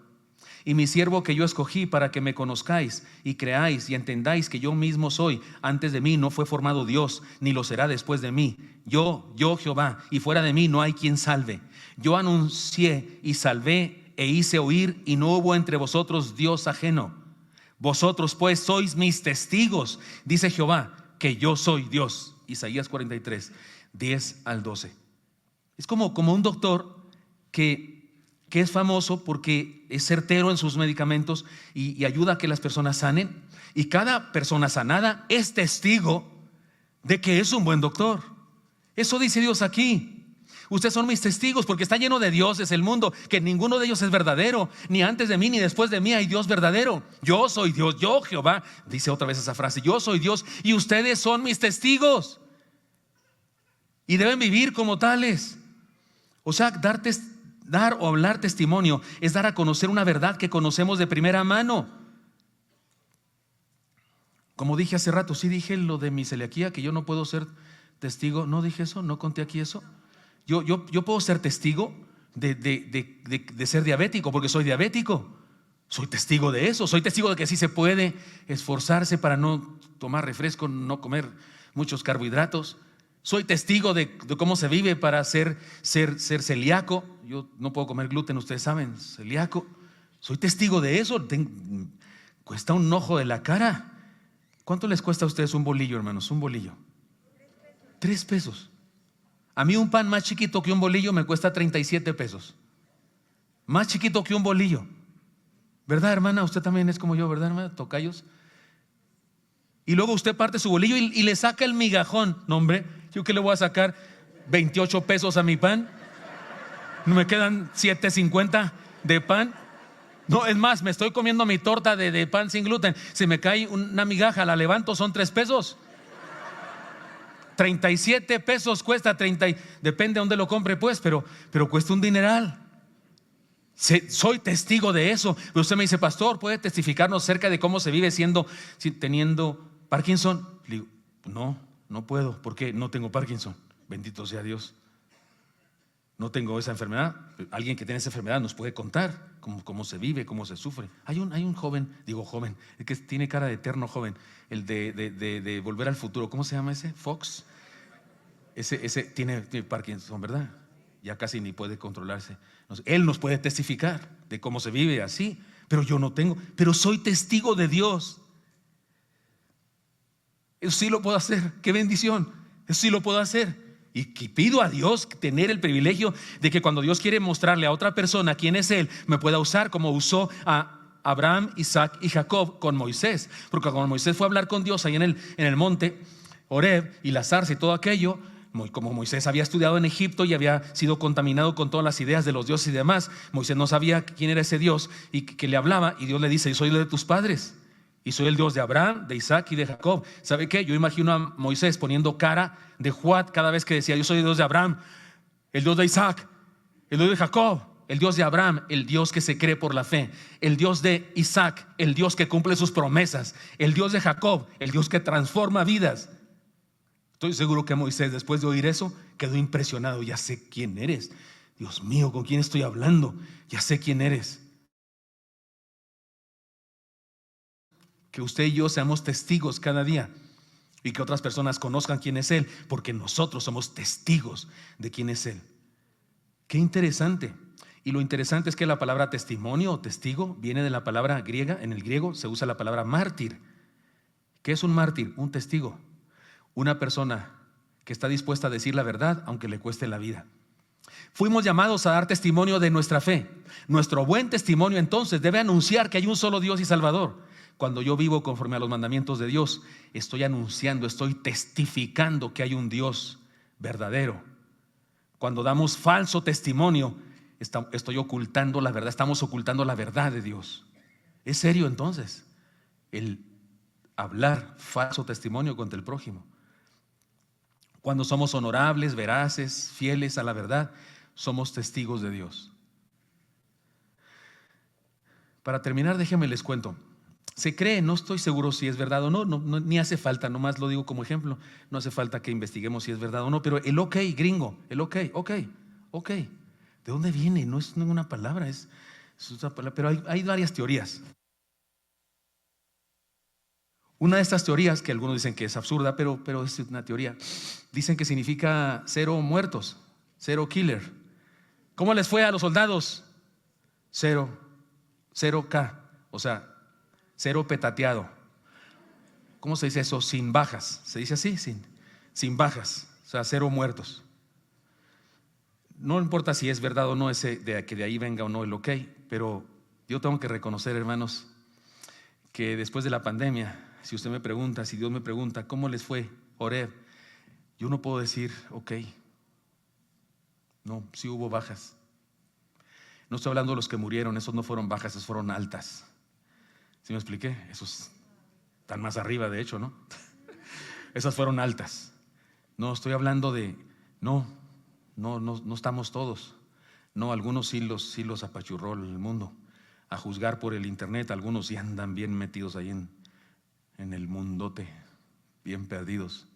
y mi siervo que yo escogí para que me conozcáis y creáis y entendáis que yo mismo soy. Antes de mí no fue formado Dios, ni lo será después de mí. Yo Jehová, y fuera de mí no hay quien salve. Yo anuncié y salvé e hice oír, y no hubo entre vosotros Dios ajeno. Vosotros pues sois mis testigos, dice Jehová, que yo soy Dios. Isaías 43, 10 al 12. Es como un doctor que es famoso porque es certero en sus medicamentos y ayuda a que las personas sanen. Y cada persona sanada es testigo de que es un buen doctor. Eso dice Dios aquí. Ustedes son mis testigos porque está lleno de dioses el mundo, que ninguno de ellos es verdadero. Ni antes de mí ni después de mí hay Dios verdadero. Yo soy Dios, yo Jehová. Dice otra vez esa frase: yo soy Dios y ustedes son mis testigos. Y deben vivir como tales. O sea, dar o hablar testimonio es dar a conocer una verdad que conocemos de primera mano. Como dije hace rato, sí dije lo de mi celiaquía, que yo no puedo ser testigo. No dije eso, no conté aquí eso. Yo puedo ser testigo de ser diabético porque soy diabético. Soy testigo de eso. Soy testigo de que sí se puede esforzarse para no tomar refresco, no comer muchos carbohidratos. Soy testigo de cómo se vive para ser celíaco. Yo no puedo comer gluten, ustedes saben, celíaco. Soy testigo de eso. Cuesta un ojo de la cara. ¿Cuánto les cuesta a ustedes un bolillo, hermanos? Un bolillo. 3 pesos. A mí un pan más chiquito que un bolillo me cuesta 37 pesos. Más chiquito que un bolillo. ¿Verdad, hermana? Usted también es como yo, ¿verdad, hermana? Tocayos. Y luego usted parte su bolillo y le saca el migajón. No, hombre, ¿yo qué le voy a sacar? 28 pesos a mi pan. No me quedan 7.50 de pan. No, es más, me estoy comiendo mi torta de pan sin gluten. Se me cae una migaja, la levanto, son 3 pesos. 37 pesos cuesta, depende de dónde lo compre, pues, pero cuesta un dineral. Soy testigo de eso. Pero usted me dice, pastor, ¿puede testificarnos acerca de cómo se vive teniendo Parkinson? Le digo, no puedo, porque no tengo Parkinson. Bendito sea Dios. No tengo esa enfermedad. Alguien que tiene esa enfermedad nos puede contar cómo se vive, cómo se sufre. Hay un joven, el que tiene cara de eterno joven, el de Volver al Futuro. ¿Cómo se llama ese? Fox. Ese tiene Parkinson, ¿verdad? Ya casi ni puede controlarse. Él nos puede testificar de cómo se vive así, pero yo no tengo. Pero soy testigo de Dios. Eso sí lo puedo hacer. ¡Qué bendición! Eso sí lo puedo hacer. Y pido a Dios tener el privilegio de que cuando Dios quiere mostrarle a otra persona quién es Él, me pueda usar como usó a Abraham, Isaac y Jacob con Moisés. Porque cuando Moisés fue a hablar con Dios ahí en el monte Horeb y la zarza y todo aquello, como Moisés había estudiado en Egipto y había sido contaminado con todas las ideas de los dioses y demás, Moisés no sabía quién era ese Dios y que le hablaba, y Dios le dice: yo soy el de tus padres y soy el Dios de Abraham, de Isaac y de Jacob. ¿Sabe qué? Yo imagino a Moisés poniendo cara de Juat cada vez que decía: yo soy el Dios de Abraham, el Dios de Isaac, el Dios de Jacob. El Dios de Abraham, el Dios que se cree por la fe. El Dios de Isaac, el Dios que cumple sus promesas. El Dios de Jacob, el Dios que transforma vidas. Estoy seguro que Moisés, después de oír eso, quedó impresionado. Ya sé quién eres. Dios mío, ¿con quién estoy hablando? Ya sé quién eres. Que usted y yo seamos testigos cada día y que otras personas conozcan quién es Él, porque nosotros somos testigos de quién es Él. Qué interesante. Y lo interesante es que la palabra testimonio o testigo viene de la palabra griega. En el griego se usa la palabra mártir. ¿Qué es un mártir? Un testigo. Una persona que está dispuesta a decir la verdad aunque le cueste la vida. Fuimos llamados a dar testimonio de nuestra fe. Nuestro buen testimonio entonces debe anunciar que hay un solo Dios y Salvador. Cuando yo vivo conforme a los mandamientos de Dios, estoy anunciando, estoy testificando que hay un Dios verdadero. Cuando damos falso testimonio, estoy ocultando la verdad, estamos ocultando la verdad de Dios. ¿Es serio entonces el hablar falso testimonio contra el prójimo? Cuando somos honorables, veraces, fieles a la verdad, somos testigos de Dios. Para terminar, déjenme les cuento. Se cree, no estoy seguro si es verdad o no, ni hace falta, nomás lo digo como ejemplo. No hace falta que investiguemos si es verdad o no, pero el ok gringo, el ok. ¿De dónde viene? No es ninguna palabra, es otra palabra, pero hay varias teorías. Una de estas teorías, que algunos dicen que es absurda, pero es una teoría, dicen que significa 0 muertos, 0 killer. ¿Cómo les fue a los soldados? 0K, o sea, 0 petateado. ¿Cómo se dice eso? Sin bajas. ¿Se dice así? Sin bajas, o sea, 0 muertos. No importa si es verdad o no que de ahí venga o no el ok, pero yo tengo que reconocer, hermanos, que después de la pandemia, si usted me pregunta, si Dios me pregunta, ¿cómo les fue, Horeb? Yo no puedo decir, ok. No, sí hubo bajas. No estoy hablando de los que murieron, esos no fueron bajas, esos fueron altas. ¿Sí me expliqué? Esos están más arriba, de hecho, ¿no? Esas fueron altas. No, estoy hablando de, no estamos todos. No, algunos sí los apachurró el mundo. A juzgar por el internet, algunos sí andan bien metidos ahí en el mundote, bien perdidos.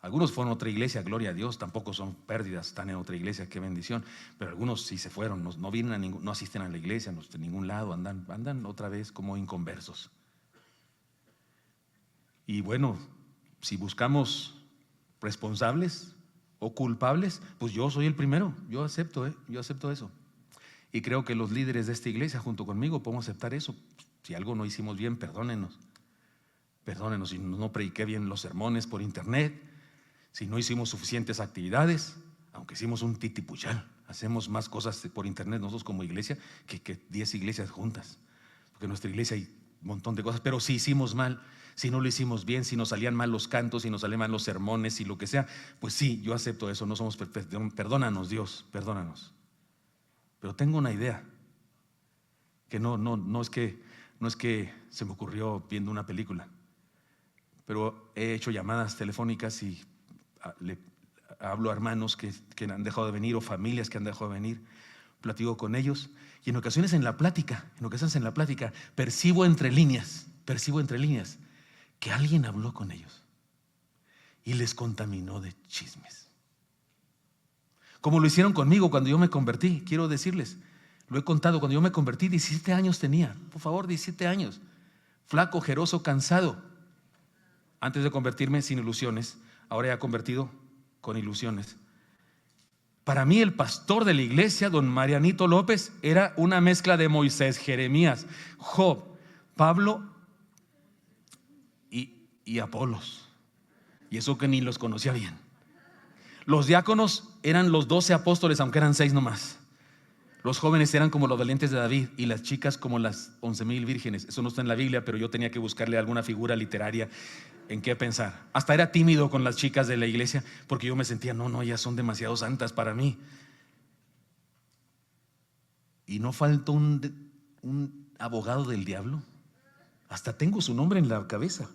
Algunos fueron a otra iglesia, gloria a Dios, tampoco son pérdidas, están en otra iglesia, qué bendición. Pero algunos sí se fueron, no vienen no asisten a la iglesia, no de ningún lado, andan otra vez como inconversos. Y bueno, si buscamos responsables o culpables, pues yo soy el primero, yo acepto eso. Y creo que los líderes de esta iglesia junto conmigo podemos aceptar eso. Si algo no hicimos bien, perdónenos. Perdónenos si no prediqué bien los sermones por internet, si no hicimos suficientes actividades, aunque hicimos un titipuchal. Hacemos más cosas por internet nosotros como iglesia que 10 iglesias juntas. Porque en nuestra iglesia hay un montón de cosas, pero si hicimos mal, si no lo hicimos bien, si nos salían mal los cantos, si nos salían mal los sermones y lo que sea, pues sí, yo acepto eso, no somos perfectos. Perdónanos, Dios, perdónanos. Pero tengo una idea, que no es que se me ocurrió viendo una película, pero he hecho llamadas telefónicas y le hablo a hermanos que han dejado de venir o familias que han dejado de venir, platico con ellos y en ocasiones en la plática percibo entre líneas que alguien habló con ellos y les contaminó de chismes. Como lo hicieron conmigo cuando yo me convertí. Quiero decirles, lo he contado, cuando yo me convertí 17 años tenía, por favor, 17 años, flaco, ojeroso, cansado. Antes de convertirme sin ilusiones, ahora ya convertido con ilusiones. Para mí el pastor de la iglesia, don Marianito López, era una mezcla de Moisés, Jeremías, Job, Pablo y Apolos. Y eso que ni los conocía bien. Los diáconos eran los 12 apóstoles, aunque eran 6 nomás. Los jóvenes eran como los valientes de David y las chicas como las 11,000 vírgenes. Eso no está en la Biblia, pero yo tenía que buscarle alguna figura literaria en qué pensar. Hasta era tímido con las chicas de la iglesia porque yo me sentía, no, ellas son demasiado santas para mí. Y no faltó un abogado del diablo, hasta tengo su nombre en la cabeza,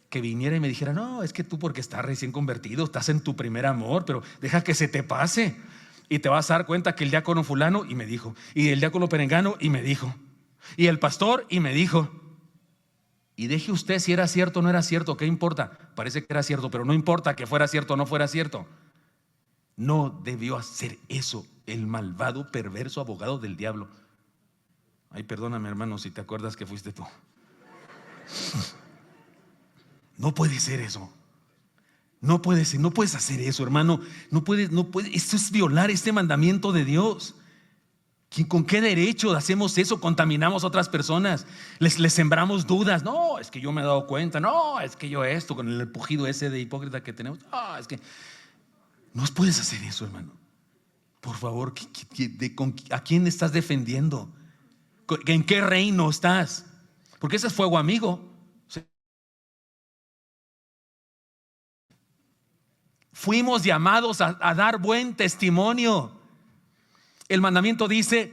que viniera y me dijera, no, es que tú porque estás recién convertido, estás en tu primer amor, pero deja que se te pase y te vas a dar cuenta que el diácono fulano y me dijo, y el diácono perengano y me dijo, y el pastor y me dijo. Y deje usted si era cierto o no era cierto, ¿qué importa? Parece que era cierto, pero no importa que fuera cierto o no fuera cierto. No debió hacer eso el malvado, perverso abogado del diablo. Ay, perdóname, hermano, si te acuerdas que fuiste tú. No puede ser eso. No puedes hacer eso, hermano. No puedes. Esto es violar este mandamiento de Dios. ¿Con qué derecho hacemos eso? Contaminamos a otras personas, les sembramos dudas. No, es que yo me he dado cuenta. No, es que yo esto, con el pujido ese de hipócrita que tenemos. No, es que no puedes hacer eso, hermano. Por favor, ¿a quién estás defendiendo? ¿En qué reino estás? Porque ese es fuego amigo. Fuimos llamados a dar buen testimonio. El mandamiento dice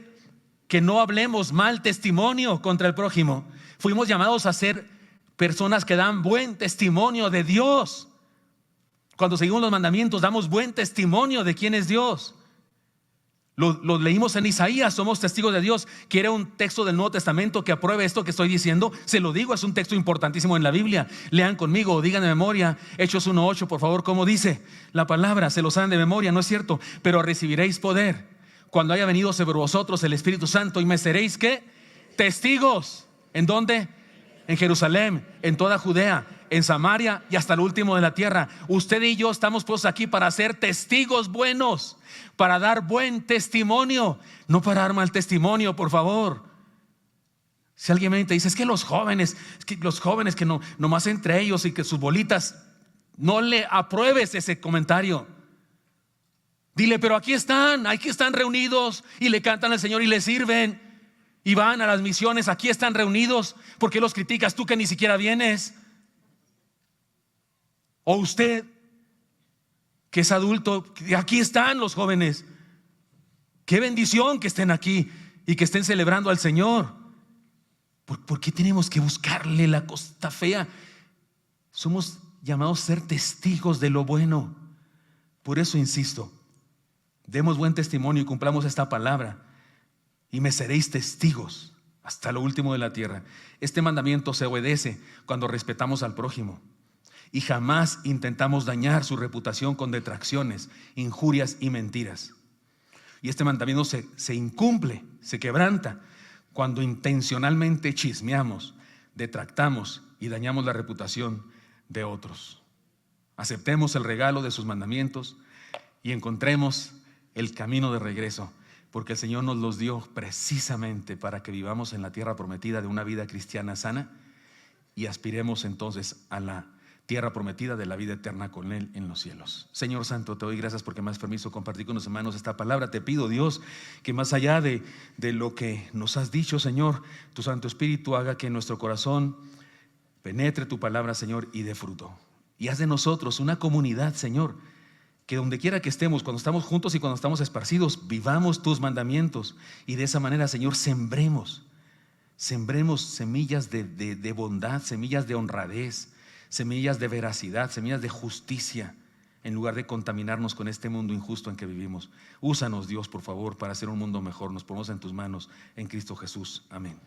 que no hablemos mal testimonio contra el prójimo. Fuimos llamados a ser personas que dan buen testimonio de Dios. Cuando seguimos los mandamientos, damos buen testimonio de quién es Dios. Lo leímos en Isaías, somos testigos de Dios. ¿Quiere un texto del Nuevo Testamento que apruebe esto que estoy diciendo? Se lo digo, es un texto importantísimo en la Biblia. Lean conmigo, digan de memoria Hechos 1:8, por favor, ¿cómo dice la palabra? Se lo saben de memoria, ¿no es cierto? Pero recibiréis poder cuando haya venido sobre vosotros el Espíritu Santo y me seréis, ¿qué? Testigos. ¿En dónde? En Jerusalén, en toda Judea, en Samaria y hasta el último de la tierra. Usted y yo estamos puestos aquí para ser testigos buenos, para dar buen testimonio, no para dar mal testimonio, por favor. Si alguien me dice, es que los jóvenes que no, nomás entre ellos y que sus bolitas, no le apruebes ese comentario. Dile, pero aquí están reunidos y le cantan al Señor y le sirven y van a las misiones, aquí están reunidos. ¿Por qué los criticas tú que ni siquiera vienes? O usted que es adulto, aquí están los jóvenes. Qué bendición que estén aquí y que estén celebrando al Señor. ¿Por qué tenemos que buscarle la cosa fea? Somos llamados a ser testigos de lo bueno. Por eso insisto, demos buen testimonio y cumplamos esta palabra y me seréis testigos hasta lo último de la tierra. Este mandamiento se obedece cuando respetamos al prójimo y jamás intentamos dañar su reputación con detracciones, injurias y mentiras. Y este mandamiento se incumple, se quebranta cuando intencionalmente chismeamos, detractamos y dañamos la reputación de otros. aceptemos el regalo de sus mandamientos y encontremos el camino de regreso, porque el Señor nos los dio precisamente para que vivamos en la tierra prometida de una vida cristiana sana y aspiremos entonces a la tierra prometida de la vida eterna con Él en los cielos. Señor Santo, te doy gracias porque me has permiso compartir con los hermanos esta palabra. Te pido, Dios, que más allá de lo que nos has dicho, Señor, tu Santo Espíritu haga que en nuestro corazón penetre tu palabra, Señor, y dé fruto. Y haz de nosotros una comunidad, Señor, que donde quiera que estemos, cuando estamos juntos y cuando estamos esparcidos, vivamos tus mandamientos. Y de esa manera, Señor, sembremos semillas de bondad, semillas de honradez, semillas de veracidad, semillas de justicia, en lugar de contaminarnos con este mundo injusto en que vivimos. Úsanos, Dios, por favor, para hacer un mundo mejor. Nos ponemos en tus manos, en Cristo Jesús. Amén.